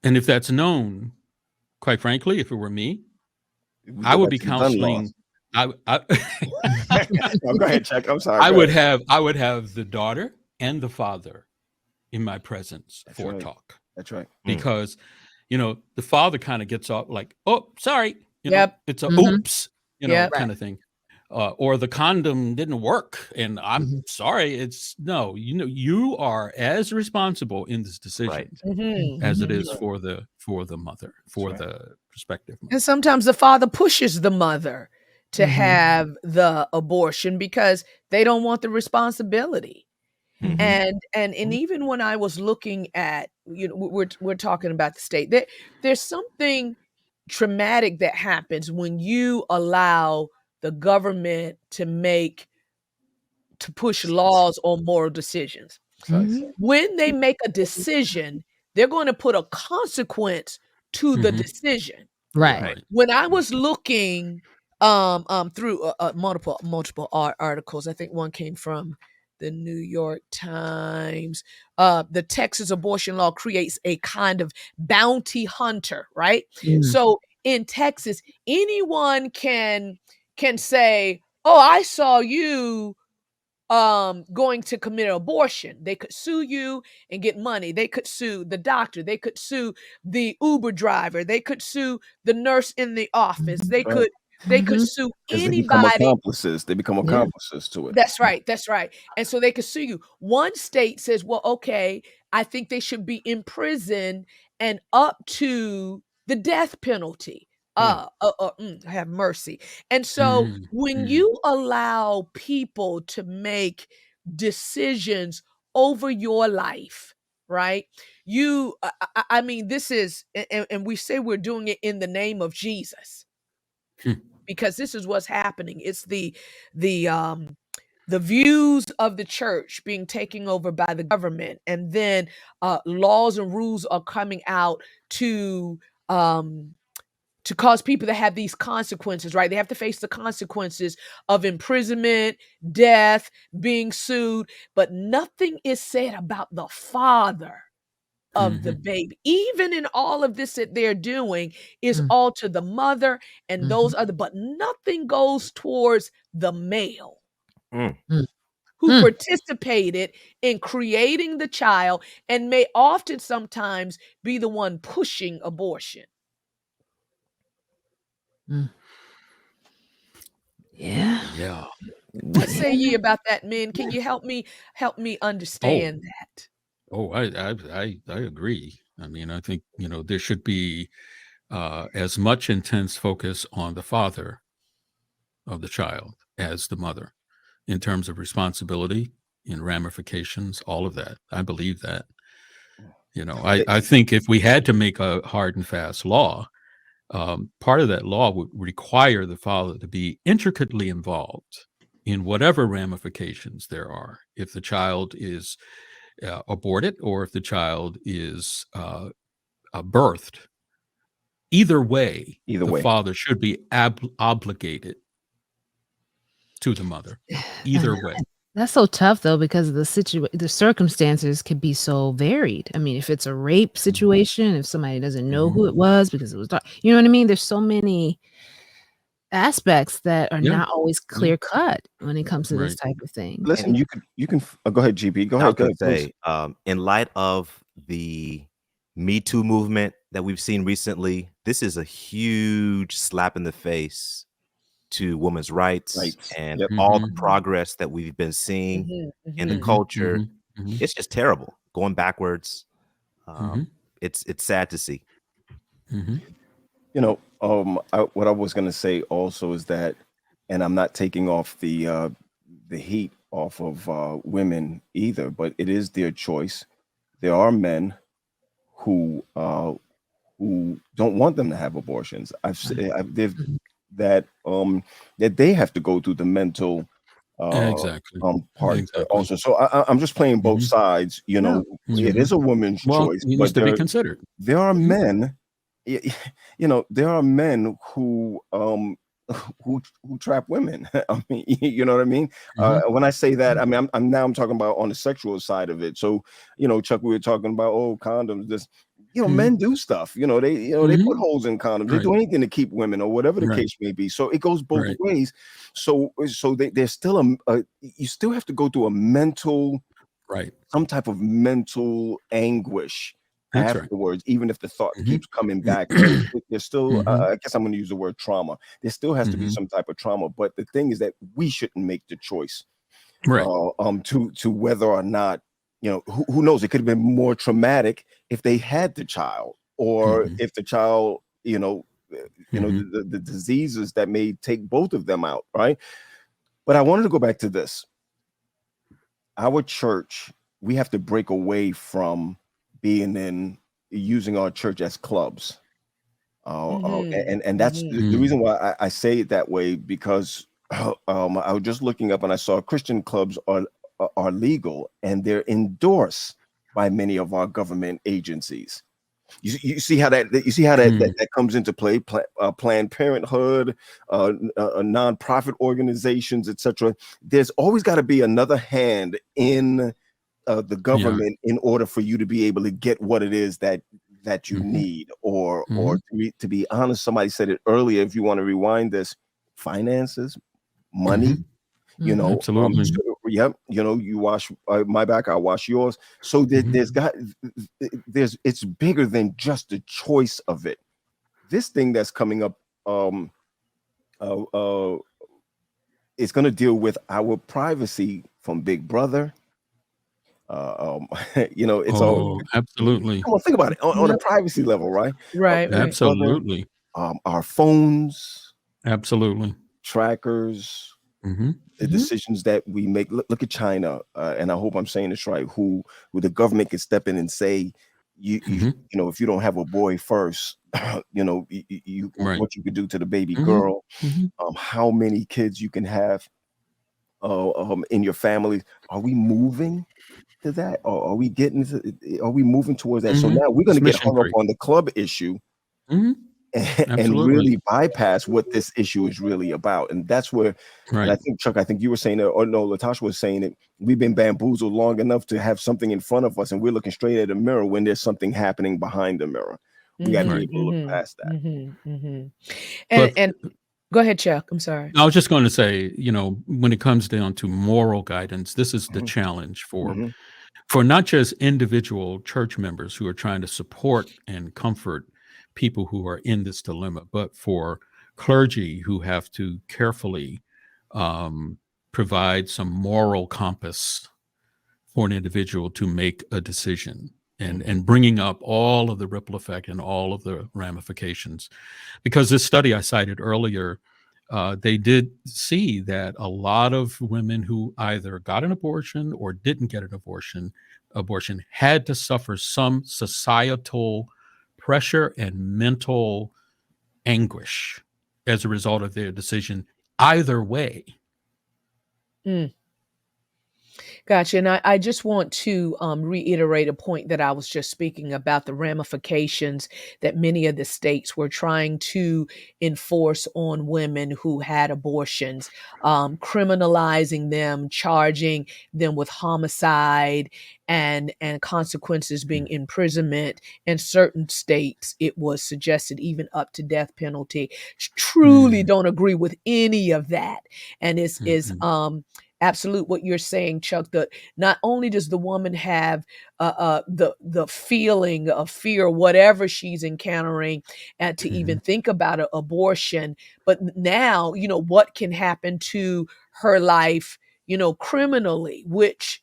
[SPEAKER 4] And if that's known, quite frankly, if it were me, I would be counseling.
[SPEAKER 3] No, go ahead, Chuck. I'm sorry.
[SPEAKER 4] I would have the daughter and the father in my presence for talk.
[SPEAKER 3] That's right.
[SPEAKER 4] Because, the father kind of gets off like, oh, sorry. It's a oops, kind of thing. or the condom didn't work. And I'm
[SPEAKER 1] Mhm.
[SPEAKER 4] sorry, it's no, you are as responsible in this decision as it is for the mother, for the prospective mother.
[SPEAKER 2] And sometimes the father pushes the mother to
[SPEAKER 1] Mhm.
[SPEAKER 2] have the abortion because they don't want the responsibility.
[SPEAKER 1] Mhm.
[SPEAKER 2] And even when I was looking at, we're talking about the state, there's something traumatic that happens when you allow the government to push laws on moral decisions.
[SPEAKER 1] Mhm.
[SPEAKER 2] When they make a decision, they're going to put a consequence to the
[SPEAKER 4] Mhm.
[SPEAKER 2] decision.
[SPEAKER 1] Right.
[SPEAKER 4] Right.
[SPEAKER 2] When I was looking through multiple articles, I think one came from the New York Times. The Texas abortion law creates a kind of bounty hunter, right?
[SPEAKER 1] Mm.
[SPEAKER 2] So in Texas, anyone can say, "Oh, I saw you going to commit an abortion." They could sue you and get money. They could sue the doctor. They could sue the Uber driver. They could sue the nurse in the office.
[SPEAKER 1] Mhm.
[SPEAKER 2] They could
[SPEAKER 1] Mhm.
[SPEAKER 2] sue
[SPEAKER 3] Because they become
[SPEAKER 2] anybody.
[SPEAKER 3] accomplices. They become
[SPEAKER 1] Yeah.
[SPEAKER 3] accomplices to it.
[SPEAKER 2] That's right. That's right. And so they could sue you. One state says, well, okay, I think they should be in prison and up to the death penalty. Have mercy. And so
[SPEAKER 4] Mhm.
[SPEAKER 2] when
[SPEAKER 4] Mhm.
[SPEAKER 2] you allow people to make decisions over your life, right? I mean, this is, and we say we're doing it in the name of Jesus
[SPEAKER 4] Hmm.
[SPEAKER 2] because this is what's happening. It's the views of the church being taken over by the government, and then laws and rules are coming out um, to cause people to have these consequences, right? They have to face the consequences of imprisonment, death, being sued, but nothing is said about the father of the
[SPEAKER 4] Mhm.
[SPEAKER 2] baby. Even in all of this that they're doing is
[SPEAKER 1] Mm.
[SPEAKER 2] all to the mother and
[SPEAKER 1] Mhm.
[SPEAKER 2] those other, but nothing goes towards the male
[SPEAKER 5] Mm.
[SPEAKER 1] Mm.
[SPEAKER 2] who
[SPEAKER 1] Mm.
[SPEAKER 2] participated in creating the child and may often sometimes be the one pushing abortion.
[SPEAKER 1] Mm. Yeah.
[SPEAKER 4] Yeah.
[SPEAKER 2] What say
[SPEAKER 1] Yeah.
[SPEAKER 2] ye about that, men? Can you help me
[SPEAKER 4] Oh,
[SPEAKER 2] understand that?
[SPEAKER 4] I agree. I mean, I think, there should be as much intense focus on the father of the child as the mother in terms of responsibility and ramifications, all of that. I believe that. I think if we had to make a hard and fast law, part of that law would require the father to be intricately involved in whatever ramifications there are. If the child is aborted or if the child is birthed, either way,
[SPEAKER 3] Either
[SPEAKER 4] the
[SPEAKER 3] way.
[SPEAKER 4] father should be obligated to the mother.
[SPEAKER 1] And
[SPEAKER 4] Either way.
[SPEAKER 1] that's so tough though because the circumstances could be so varied. I mean, if it's a rape situation, if somebody doesn't know
[SPEAKER 4] Mhm.
[SPEAKER 1] who it was because it was dark, you know what I mean? There's so many aspects that are
[SPEAKER 4] Yeah.
[SPEAKER 1] not always
[SPEAKER 4] Yeah.
[SPEAKER 1] clear cut when it comes to this
[SPEAKER 4] Right.
[SPEAKER 1] type of thing.
[SPEAKER 3] Listen, you can go ahead, GB. Go
[SPEAKER 5] I was
[SPEAKER 3] ahead,
[SPEAKER 5] going to
[SPEAKER 3] please.
[SPEAKER 5] say, in light of the Me Too movement that we've seen recently, this is a huge slap in the face to women's rights
[SPEAKER 3] Right.
[SPEAKER 5] and
[SPEAKER 3] Yep.
[SPEAKER 5] all the
[SPEAKER 4] Mhm.
[SPEAKER 5] progress that we've been seeing
[SPEAKER 2] Mhm,
[SPEAKER 5] in the
[SPEAKER 2] mhm.
[SPEAKER 4] Mhm.
[SPEAKER 5] culture.
[SPEAKER 4] Mhm. Mhm.
[SPEAKER 5] It's just terrible, going backwards.
[SPEAKER 4] Mhm.
[SPEAKER 5] It's sad to see.
[SPEAKER 4] Mhm.
[SPEAKER 3] What I was going to say also is that, and I'm not taking off the heat off of women either, but it is their choice. There are men who don't want them to have abortions. They've
[SPEAKER 1] Mhm.
[SPEAKER 3] that they have to go through the mental uh
[SPEAKER 4] Exactly.
[SPEAKER 3] part
[SPEAKER 4] Exactly.
[SPEAKER 3] also. So I'm just playing both
[SPEAKER 4] Mhm.
[SPEAKER 3] sides.
[SPEAKER 1] Yeah.
[SPEAKER 3] It
[SPEAKER 4] Mhm.
[SPEAKER 3] is a woman's
[SPEAKER 4] Well,
[SPEAKER 3] choice,
[SPEAKER 4] it needs
[SPEAKER 3] but
[SPEAKER 4] to be considered.
[SPEAKER 3] there are
[SPEAKER 4] Mhm.
[SPEAKER 3] men, y- there are men who trap women. I mean, you know what I mean?
[SPEAKER 4] Mhm.
[SPEAKER 3] When I say that, I
[SPEAKER 1] Mhm.
[SPEAKER 3] mean I'm talking about on the sexual side of it. So, Chuck, we were talking about condoms. This,
[SPEAKER 4] Mhm.
[SPEAKER 3] men do stuff. They put
[SPEAKER 4] Mhm.
[SPEAKER 3] holes in condoms. They
[SPEAKER 4] Right.
[SPEAKER 3] do anything to keep women or whatever the
[SPEAKER 4] Right.
[SPEAKER 3] case may be. So it goes both
[SPEAKER 4] Right.
[SPEAKER 3] ways. So there's still you still have to go through
[SPEAKER 4] Right.
[SPEAKER 3] some type of mental anguish
[SPEAKER 4] That's right.
[SPEAKER 3] afterwards, even if the thought
[SPEAKER 4] Mhm.
[SPEAKER 3] keeps coming back, there's still,
[SPEAKER 4] Mhm.
[SPEAKER 3] I guess I'm going to use the word trauma. There still has to be
[SPEAKER 4] Mhm.
[SPEAKER 3] some type of trauma. But the thing is that we shouldn't make the choice
[SPEAKER 4] Right.
[SPEAKER 3] to whether or not, who knows, it could have been more traumatic if they had the child, or
[SPEAKER 4] Mhm.
[SPEAKER 3] if the child,
[SPEAKER 4] Mhm.
[SPEAKER 3] the diseases that may take both of them out, right? But I wanted to go back to this. Our church, we have to break away from being in using our church as clubs. And that's
[SPEAKER 2] Mhm.
[SPEAKER 3] the reason
[SPEAKER 4] Mm.
[SPEAKER 3] why I say it that way, because I was just looking up and I saw Christian clubs are legal and they're endorsed by many of our government agencies. You see how
[SPEAKER 4] Mm.
[SPEAKER 3] that comes into play. Planned Parenthood, nonprofit organizations, etc. There's always got to be another hand in the
[SPEAKER 4] Yeah.
[SPEAKER 3] government in order for you to be able to get what it is that you
[SPEAKER 4] Mhm.
[SPEAKER 3] need, or
[SPEAKER 4] Mhm.
[SPEAKER 3] to be honest, somebody said it earlier. If you want to rewind this, finances, money,
[SPEAKER 4] Mhm.
[SPEAKER 2] Mhm.
[SPEAKER 4] Absolutely.
[SPEAKER 3] so, yep, you wash my back, I wash yours. So
[SPEAKER 4] Mhm.
[SPEAKER 3] it's bigger than just the choice of it. This thing that's coming up, um, uh, uh, it's going to deal with our privacy from Big Brother. It's all.
[SPEAKER 4] Oh, absolutely.
[SPEAKER 3] Come on, think about it on a
[SPEAKER 2] Yep.
[SPEAKER 3] privacy level, right?
[SPEAKER 2] Right,
[SPEAKER 3] Big
[SPEAKER 2] right.
[SPEAKER 3] Brother,
[SPEAKER 4] Absolutely.
[SPEAKER 3] our phones,
[SPEAKER 4] Absolutely.
[SPEAKER 3] trackers,
[SPEAKER 4] Mhm.
[SPEAKER 3] the
[SPEAKER 2] Mhm.
[SPEAKER 3] decisions that we make. Look at China, and I hope I'm saying this right. Who the government can step in and say,
[SPEAKER 4] Mhm.
[SPEAKER 3] if you don't have a boy first,
[SPEAKER 4] Right.
[SPEAKER 3] what you could do to the baby
[SPEAKER 4] Mhm.
[SPEAKER 3] girl,
[SPEAKER 4] Mhm.
[SPEAKER 3] how many kids you can have in your family. Are we moving to that, or are we moving towards that? So
[SPEAKER 4] Mhm.
[SPEAKER 3] now we're going
[SPEAKER 4] It's
[SPEAKER 3] to get
[SPEAKER 4] mission
[SPEAKER 3] hung up
[SPEAKER 4] creep.
[SPEAKER 3] on the club issue
[SPEAKER 4] Mhm.
[SPEAKER 3] and
[SPEAKER 4] Absolutely.
[SPEAKER 3] really bypass what this issue is really about. And that's where, and I
[SPEAKER 4] Right.
[SPEAKER 3] think, Chuck, I think you were saying it, or no, Latasha was saying it. We've been bamboozled long enough to have something in front of us, and we're looking straight at a mirror when there's something happening behind the mirror. We got to be
[SPEAKER 4] Right.
[SPEAKER 2] Mhm.
[SPEAKER 3] able to look
[SPEAKER 2] Mhm.
[SPEAKER 3] past that.
[SPEAKER 2] Mhm. Mhm.
[SPEAKER 4] But
[SPEAKER 2] And go ahead, Chuck. I'm sorry.
[SPEAKER 4] I was just going to say, when it comes down to moral guidance, this is the
[SPEAKER 3] Mhm,
[SPEAKER 4] challenge
[SPEAKER 3] mhm,
[SPEAKER 4] for not just individual church members who are trying to support and comfort people who are in this dilemma, but for clergy who have to carefully um, provide some moral compass for an individual to make a decision,
[SPEAKER 3] mhm,
[SPEAKER 4] and bringing up all of the ripple effect and all of the ramifications. Because this study I cited earlier, they did see that a lot of women who either got an abortion or didn't get an abortion had to suffer some societal pressure and mental anguish as a result of their decision either way.
[SPEAKER 2] Mm. Gotcha. And I just want to reiterate a point that I was just speaking about, the ramifications that many of the states were trying to enforce on women who had abortions, criminalizing them, charging them with homicide and consequences being imprisonment. In certain states, it was suggested even up to death penalty. Truly
[SPEAKER 4] Mm,
[SPEAKER 2] don't agree with any of that. And it's
[SPEAKER 4] mm,
[SPEAKER 2] is
[SPEAKER 4] mm,
[SPEAKER 2] absolute what you're saying, Chuck, that not only does the woman have the feeling of fear, whatever she's encountering, and to even
[SPEAKER 4] mhm,
[SPEAKER 2] think about an abortion, but now, what can happen to her life, criminally, which,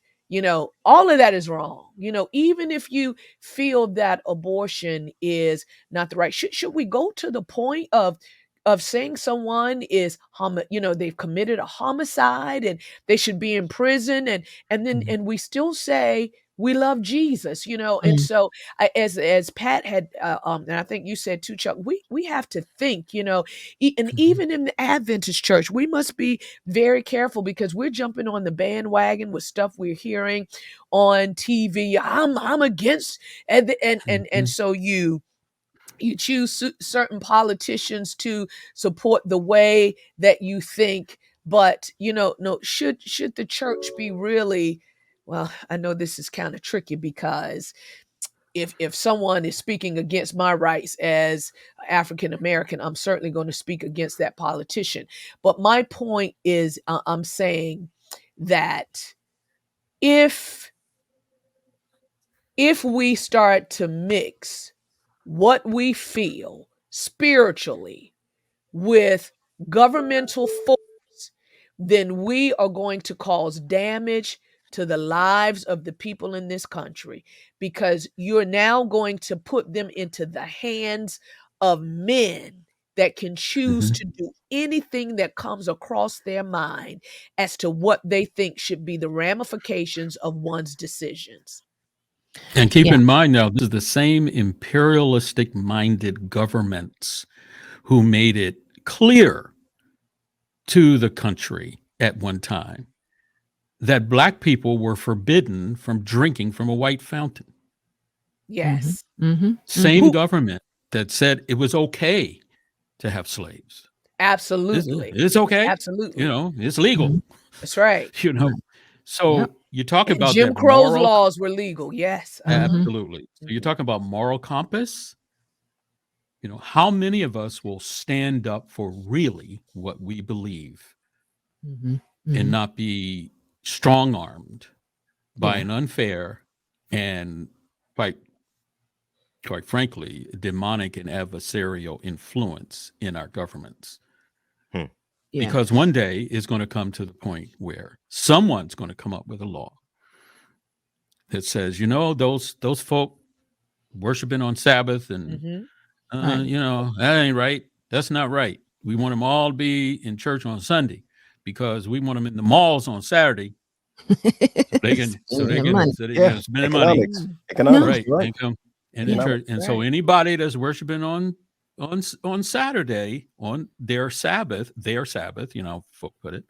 [SPEAKER 2] all of that is wrong. Even if you feel that abortion is not the right, should we go to the point of saying someone is they've committed a homicide and they should be in prison,
[SPEAKER 4] mm,
[SPEAKER 2] and we still say we love Jesus, and
[SPEAKER 4] mm,
[SPEAKER 2] so as Pat had and I think you said too, Chuck, we have to think, and
[SPEAKER 4] mhm,
[SPEAKER 2] even in the Adventist church we must be very careful, because we're jumping on the bandwagon with stuff we're hearing on TV. I'm against, and
[SPEAKER 4] mhm,
[SPEAKER 2] so you choose certain politicians to support the way that you think, but no, should the church be really, well, I know this is kind of tricky, because if someone is speaking against my rights as African American, I'm certainly going to speak against that politician. But my point is, I'm saying that if if we start to mix what we feel spiritually with governmental force, then we are going to cause damage to the lives of the people in this country, because you're now going to put them into the hands of men that can choose to do anything that comes across their mind as to what they think should be the ramifications of one's decisions.
[SPEAKER 4] And keep
[SPEAKER 1] Yeah.
[SPEAKER 4] in mind now, this is the same imperialistic minded governments who made it clear to the country at one time that Black people were forbidden from drinking from a white fountain.
[SPEAKER 2] Yes.
[SPEAKER 4] Same
[SPEAKER 2] Who-
[SPEAKER 4] government that said it was okay to have slaves.
[SPEAKER 2] Absolutely.
[SPEAKER 4] It's okay.
[SPEAKER 2] Absolutely.
[SPEAKER 4] You know, it's legal.
[SPEAKER 2] That's right.
[SPEAKER 4] You know, so
[SPEAKER 1] Yep.
[SPEAKER 4] you talk
[SPEAKER 2] And
[SPEAKER 4] about
[SPEAKER 2] Jim
[SPEAKER 4] that
[SPEAKER 2] Crow's
[SPEAKER 4] moral.
[SPEAKER 2] laws were legal. Yes.
[SPEAKER 4] Absolutely. So you're
[SPEAKER 2] Mhm.
[SPEAKER 4] talking about moral compass. You know, how many of us will stand up for really what we believe and not be strong armed by
[SPEAKER 1] Yeah.
[SPEAKER 4] an unfair and quite frankly, demonic and adversarial influence in our governments?
[SPEAKER 5] Hmm.
[SPEAKER 1] Yeah.
[SPEAKER 4] Because one day is going to come to the point where someone's going to come up with a law that says, you know, those folk worshiping on Sabbath and
[SPEAKER 2] Mhm.
[SPEAKER 1] Right.
[SPEAKER 4] you know, that ain't right. That's not right. We want them all to be in church on Sunday because we want them in the malls on Saturday so they can
[SPEAKER 1] Spending the money.
[SPEAKER 3] Yeah,
[SPEAKER 4] spend the money.
[SPEAKER 3] economics.
[SPEAKER 2] Mm.
[SPEAKER 3] Economics,
[SPEAKER 4] Right.
[SPEAKER 3] right?
[SPEAKER 4] And come and in
[SPEAKER 3] Economics.
[SPEAKER 4] church. And so
[SPEAKER 2] Right.
[SPEAKER 4] anybody that's worshiping on Saturday on their Sabbath, you know, folk put it,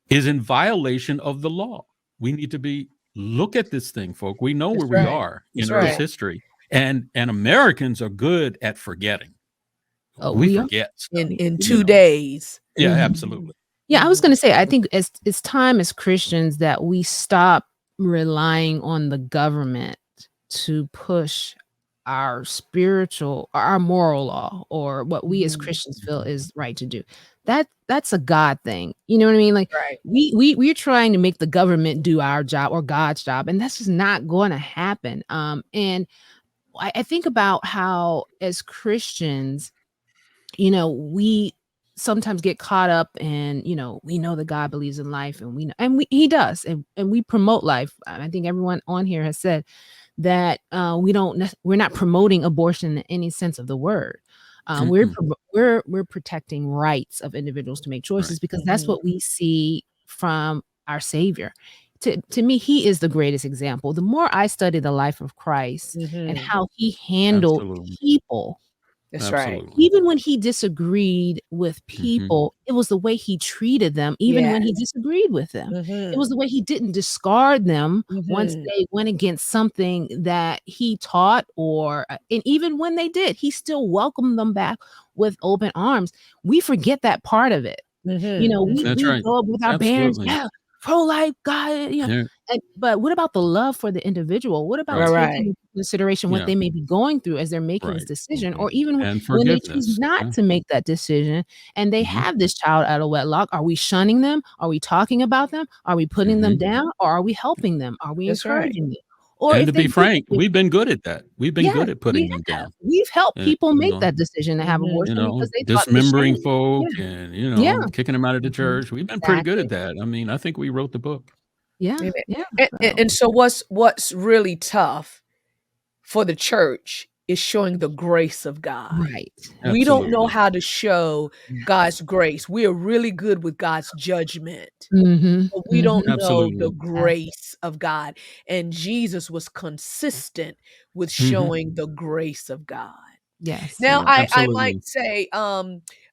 [SPEAKER 4] is in violation of the law. We need to look at this thing, folk. We know
[SPEAKER 2] That's
[SPEAKER 4] where we
[SPEAKER 2] right.
[SPEAKER 4] are
[SPEAKER 2] That's
[SPEAKER 4] in Earth's
[SPEAKER 2] right.
[SPEAKER 4] history. And Americans are good at forgetting.
[SPEAKER 1] Oh,
[SPEAKER 4] We
[SPEAKER 1] we are.
[SPEAKER 4] forget stuff.
[SPEAKER 2] In
[SPEAKER 4] you
[SPEAKER 2] 2
[SPEAKER 4] know.
[SPEAKER 2] days.
[SPEAKER 4] Yeah,
[SPEAKER 1] Mhm.
[SPEAKER 4] absolutely.
[SPEAKER 1] Yeah, I was going to say, I think it's time as Christians that we stop relying on the government to push our spiritual, our moral law, or what we as
[SPEAKER 2] Mhm.
[SPEAKER 1] Christians feel is right to do. That's a God thing. You know what I mean? Like
[SPEAKER 2] Right.
[SPEAKER 1] we're trying to make the government do our job or God's job, and that's just not going to happen. And I think about how as Christians, you know, we sometimes get caught up in, you know, we know that God believes in life, and we know, and he does, and we promote life. I think everyone on here has said that we're not promoting abortion in any sense of the word. We're protecting rights of individuals to make choices,
[SPEAKER 4] Right.
[SPEAKER 1] because that's what we see from our Savior. To me, he is the greatest example. The more I study the life of Christ and
[SPEAKER 2] Mhm.
[SPEAKER 1] how he handled
[SPEAKER 4] Absolutely.
[SPEAKER 1] people,
[SPEAKER 2] That's right.
[SPEAKER 4] Absolutely.
[SPEAKER 1] even when he disagreed with people, it was the way he treated them, even when he
[SPEAKER 2] Yes.
[SPEAKER 1] disagreed with them. It
[SPEAKER 2] Mhm.
[SPEAKER 1] was the way he didn't discard them once
[SPEAKER 2] Mhm.
[SPEAKER 1] they went against something that he taught, or and even when they did, he still welcomed them back with open arms. We forget that part of it. You know,
[SPEAKER 2] Mhm.
[SPEAKER 4] That's
[SPEAKER 1] we
[SPEAKER 4] right.
[SPEAKER 1] go up with our banners,
[SPEAKER 4] Absolutely.
[SPEAKER 1] yeah, pro-life, God, you know.
[SPEAKER 4] Yeah.
[SPEAKER 1] But what about the love for the individual? What about
[SPEAKER 4] Right.
[SPEAKER 1] taking
[SPEAKER 2] Right.
[SPEAKER 1] into consideration what
[SPEAKER 4] Yeah.
[SPEAKER 1] they may be going through as they're making this
[SPEAKER 4] Right.
[SPEAKER 1] decision,
[SPEAKER 5] Mhm.
[SPEAKER 1] or even
[SPEAKER 4] And
[SPEAKER 1] when they choose
[SPEAKER 4] forgiveness.
[SPEAKER 1] not
[SPEAKER 4] Yeah.
[SPEAKER 1] to make that decision and they have this child out of wedlock? Are we shunning them? Are we talking about them? Are we putting them down? Or are we helping them? Are we
[SPEAKER 2] That's right.
[SPEAKER 1] encouraging them? Or
[SPEAKER 4] And
[SPEAKER 1] if
[SPEAKER 4] to
[SPEAKER 1] they
[SPEAKER 4] be
[SPEAKER 1] do
[SPEAKER 4] frank,
[SPEAKER 1] make,
[SPEAKER 4] we've been good at that. We've been
[SPEAKER 1] yes,
[SPEAKER 4] good at
[SPEAKER 1] we
[SPEAKER 4] putting them
[SPEAKER 1] have.
[SPEAKER 4] down.
[SPEAKER 1] We've helped people
[SPEAKER 4] You
[SPEAKER 1] make
[SPEAKER 4] know,
[SPEAKER 1] that decision to have
[SPEAKER 2] Mhm.
[SPEAKER 4] you
[SPEAKER 1] abortion
[SPEAKER 4] know,
[SPEAKER 1] because they thought the
[SPEAKER 4] dismembering
[SPEAKER 1] shame.
[SPEAKER 4] folk
[SPEAKER 1] Yeah.
[SPEAKER 4] and,
[SPEAKER 1] Yeah.
[SPEAKER 4] kicking them out of the
[SPEAKER 1] Mhm.
[SPEAKER 4] church. We've been pretty good
[SPEAKER 1] Exactly.
[SPEAKER 4] at that. I mean, I think we wrote the book.
[SPEAKER 1] Yeah.
[SPEAKER 2] Amen.
[SPEAKER 1] Yeah.
[SPEAKER 2] And so what's really tough for the church is showing the grace of God.
[SPEAKER 1] Right.
[SPEAKER 2] We don't know
[SPEAKER 4] Absolutely.
[SPEAKER 2] how to show God's
[SPEAKER 1] Yes.
[SPEAKER 2] grace. We are really good with God's judgment,
[SPEAKER 1] Mhm.
[SPEAKER 2] but we don't
[SPEAKER 1] Mhm.
[SPEAKER 2] know the
[SPEAKER 4] Absolutely.
[SPEAKER 1] Exactly.
[SPEAKER 2] grace of God. And Jesus was consistent with
[SPEAKER 4] Mhm.
[SPEAKER 2] showing the grace of God.
[SPEAKER 1] Yes, he
[SPEAKER 2] Now,
[SPEAKER 1] was.
[SPEAKER 2] I might
[SPEAKER 4] Absolutely.
[SPEAKER 2] say,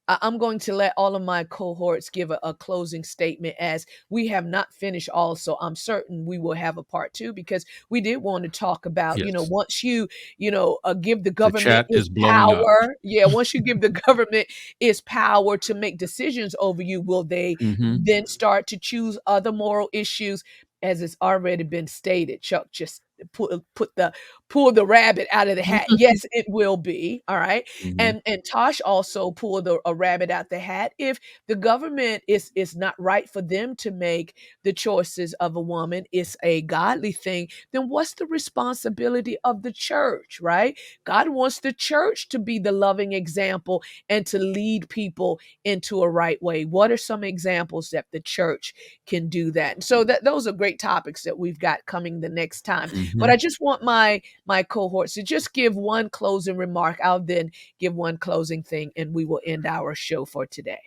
[SPEAKER 2] I'm going to let all of my cohorts give a closing statement, as we have not finished all. So I'm certain we will have a part 2, because we did want to talk about,
[SPEAKER 4] Yes.
[SPEAKER 2] once give the
[SPEAKER 4] The
[SPEAKER 2] government
[SPEAKER 4] chat is
[SPEAKER 2] its
[SPEAKER 4] blowing up.
[SPEAKER 2] power. Yeah, once you give the government its power to make decisions over you, will they
[SPEAKER 4] Mhm.
[SPEAKER 2] then start to choose other moral issues? As it's already been stated, Chuck just pull the rabbit out of the hat. Yes, it will be. All right.
[SPEAKER 4] Mhm.
[SPEAKER 2] And Tosh also pulled a rabbit out the hat. If the government is not right for them to make the choices of a woman, it's a godly thing, then what's the responsibility of the church, right? God wants the church to be the loving example and to lead people into a right way. What are some examples that the church can do that? And so that those are great topics that we've got coming the next time. But I just want my cohorts to just give one closing remark. I'll then give one closing thing, and we will end our show for today.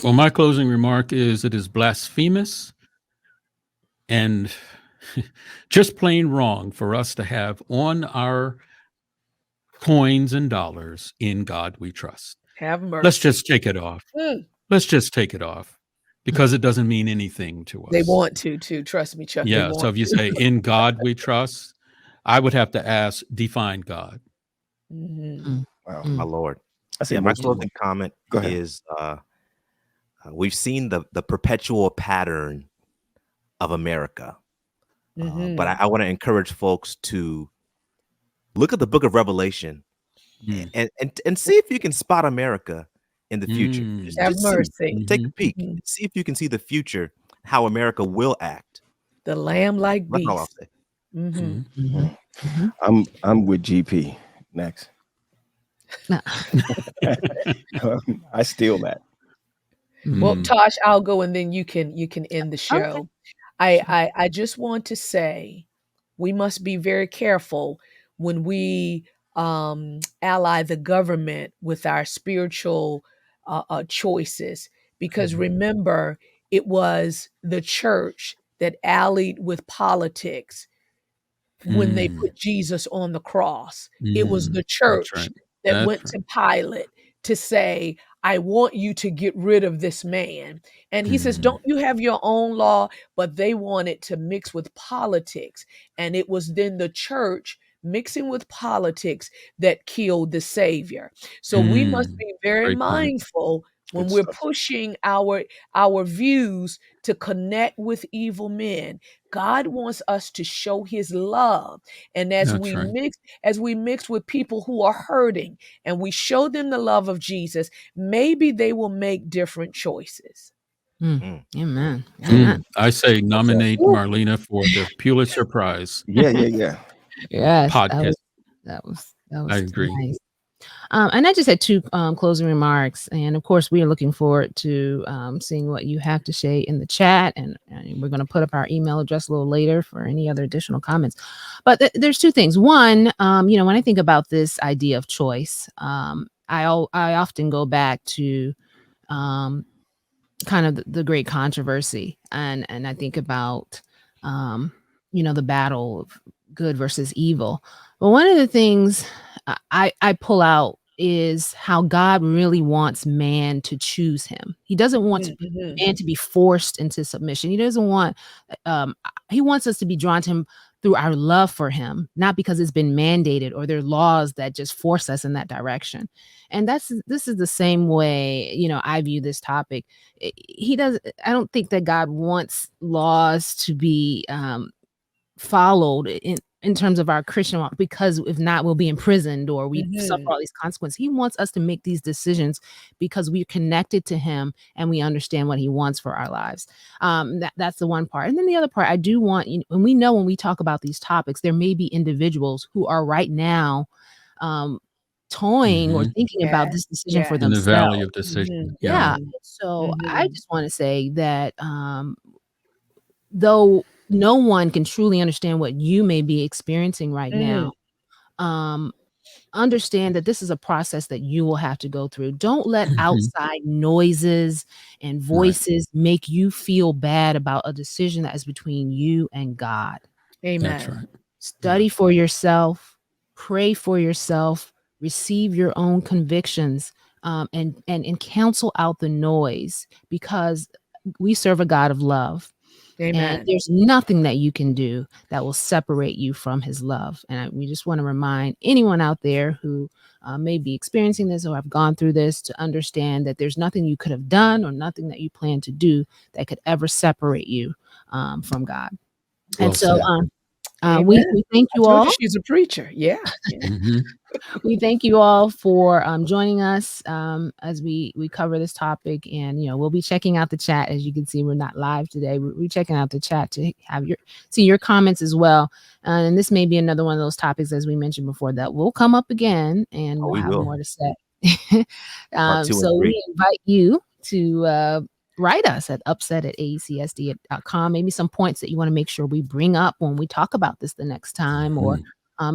[SPEAKER 4] Well, my closing remark is it is blasphemous and just plain wrong for us to have on our coins and dollars, "In God We Trust."
[SPEAKER 2] Have mercy.
[SPEAKER 4] Let's just take it off.
[SPEAKER 2] Mm.
[SPEAKER 4] Let's just take it off because it doesn't mean anything to us.
[SPEAKER 2] They want to, too. Trust me, Chuck. They
[SPEAKER 4] Yeah.
[SPEAKER 2] want
[SPEAKER 4] So if you
[SPEAKER 2] to.
[SPEAKER 4] say "In God We Trust," I would have to ask, define God.
[SPEAKER 2] Mhm.
[SPEAKER 3] Wow.
[SPEAKER 5] My Lord.
[SPEAKER 3] I say
[SPEAKER 5] Yeah, my
[SPEAKER 3] most people.
[SPEAKER 5] closing comment
[SPEAKER 3] Go ahead.
[SPEAKER 5] is we've seen the perpetual pattern of America. But I want to encourage folks to look at the book of Revelation
[SPEAKER 4] Mm.
[SPEAKER 5] and see if you can spot America in the future.
[SPEAKER 4] Mm.
[SPEAKER 2] Have
[SPEAKER 5] Just see.
[SPEAKER 2] mercy.
[SPEAKER 5] Take a
[SPEAKER 4] Mhm.
[SPEAKER 5] peek.
[SPEAKER 2] Mhm.
[SPEAKER 5] See if you can see the future, how America will act.
[SPEAKER 2] The lamb like
[SPEAKER 5] That's all I'll
[SPEAKER 2] beast.
[SPEAKER 5] say.
[SPEAKER 2] Mhm.
[SPEAKER 4] Mhm.
[SPEAKER 3] I'm with GP. Next. I steal that.
[SPEAKER 2] Well,
[SPEAKER 4] Mm.
[SPEAKER 2] Tosh, I'll go and then you can end the
[SPEAKER 1] Okay.
[SPEAKER 2] show. I just want to say we must be very careful when we ally the government with our spiritual choices, because remember, it was the church that allied with politics when they
[SPEAKER 4] Mm.
[SPEAKER 2] put Jesus on the cross. It was the
[SPEAKER 4] Mm. That's
[SPEAKER 2] church
[SPEAKER 4] right.
[SPEAKER 2] that
[SPEAKER 4] That's
[SPEAKER 2] went
[SPEAKER 4] right.
[SPEAKER 2] to Pilate to say, I want you to get rid of this man. And he says,
[SPEAKER 4] Mm.
[SPEAKER 2] don't you have your own law? But they wanted to mix with politics. And it was then the church mixing with politics that killed the Savior. So we must
[SPEAKER 4] Mm.
[SPEAKER 2] be very
[SPEAKER 4] Great point.
[SPEAKER 2] mindful when
[SPEAKER 3] Good
[SPEAKER 2] we're
[SPEAKER 3] stuff.
[SPEAKER 2] pushing our views to connect with evil men. God wants us to show his love. And as
[SPEAKER 4] That's right.
[SPEAKER 2] we mix with people who are hurting and we show them the love of Jesus, maybe they will make different choices.
[SPEAKER 1] Amen. Amen.
[SPEAKER 4] I say
[SPEAKER 3] What's that?
[SPEAKER 4] nominate
[SPEAKER 2] Woo.
[SPEAKER 4] Marlena for the Pulitzer Prize
[SPEAKER 3] Yeah.
[SPEAKER 1] Yes,
[SPEAKER 4] podcast.
[SPEAKER 1] that
[SPEAKER 4] I
[SPEAKER 1] was
[SPEAKER 4] agree.
[SPEAKER 1] nice. And I just had two closing remarks, and of course, we are looking forward to seeing what you have to say in the chat, and we're going to put up our email address a little later for any other additional comments. But there's two things. One, when I think about this idea of choice, I often go back to kind of the great controversy, and I think about the battle of good versus evil. But one of the things I pull out is how God really wants man to choose him. He doesn't want
[SPEAKER 2] Mhm.
[SPEAKER 1] man to be forced into submission. He doesn't want he wants us to be drawn to him through our love for him, not because it's been mandated or there are laws that just force us in that direction. And this is the same way, I view this topic. I don't think that God wants laws to be followed in terms of our Christian walk, because if not, we'll be imprisoned or we suffer
[SPEAKER 2] Mhm.
[SPEAKER 1] all these consequences. He wants us to make these decisions because we're connected to him and we understand what he wants for our lives. That's the one part. And then the other part, I do want, and we know when we talk about these topics, there may be individuals who are right now toying or
[SPEAKER 4] Mhm.
[SPEAKER 1] thinking
[SPEAKER 2] Yeah.
[SPEAKER 1] about this decision for
[SPEAKER 2] Yeah.
[SPEAKER 4] In the valley
[SPEAKER 1] themselves.
[SPEAKER 4] of decision.
[SPEAKER 2] Mhm.
[SPEAKER 4] Yeah.
[SPEAKER 1] Yeah.
[SPEAKER 2] Mhm.
[SPEAKER 1] So I
[SPEAKER 2] Mhm.
[SPEAKER 1] just want to say that though no one can truly understand what you may be experiencing right
[SPEAKER 2] Mm.
[SPEAKER 1] now, um, understand that this is a process that you will have to go through. Don't let
[SPEAKER 4] Mhm.
[SPEAKER 1] outside noises and
[SPEAKER 4] Right.
[SPEAKER 1] voices make you feel bad about a decision that is between you and God.
[SPEAKER 4] That's
[SPEAKER 2] Amen.
[SPEAKER 4] right.
[SPEAKER 1] Study for yourself, pray for yourself, receive your own convictions, and cancel out the noise, because we serve a God of love. And
[SPEAKER 2] Amen.
[SPEAKER 1] there's nothing that you can do that will separate you from his love. And we just want to remind anyone out there who may be experiencing this or have gone through this to understand that there's nothing you could have done or nothing that you plan to do that could ever separate you from God. And
[SPEAKER 4] Well
[SPEAKER 1] so,
[SPEAKER 4] said.
[SPEAKER 1] We
[SPEAKER 2] Amen.
[SPEAKER 1] thank
[SPEAKER 2] I
[SPEAKER 1] you
[SPEAKER 2] told
[SPEAKER 1] all.
[SPEAKER 2] you she's a preacher. Yeah.
[SPEAKER 4] Mhm.
[SPEAKER 1] We thank you all for joining us as we cover this topic, and we'll be checking out the chat. As you can see, we're not live today. We're checking out the chat to have see your comments as well. And this may be another one of those topics, as we mentioned before, that will come up again, and we'll
[SPEAKER 5] we
[SPEAKER 1] have
[SPEAKER 5] will.
[SPEAKER 1] more to say.
[SPEAKER 5] Part 2 and
[SPEAKER 1] So
[SPEAKER 5] 3.
[SPEAKER 1] we invite you to write us at upset@aecsd.com. Maybe some points that you want to make sure we bring up when we talk about this the next time, or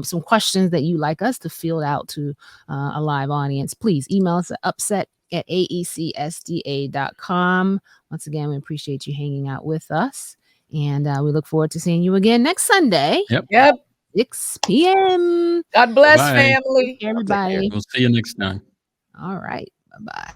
[SPEAKER 1] some questions that you like us to field out to a live audience. Please email us at upset@aecsda.com. Once again, we appreciate you hanging out with us, and we look forward to seeing you again next Sunday,
[SPEAKER 2] Yep.
[SPEAKER 1] 6 p.m.
[SPEAKER 2] God bless,
[SPEAKER 4] Bye.
[SPEAKER 2] family.
[SPEAKER 1] Everybody.
[SPEAKER 4] We'll see you next time.
[SPEAKER 1] All right. Bye-bye.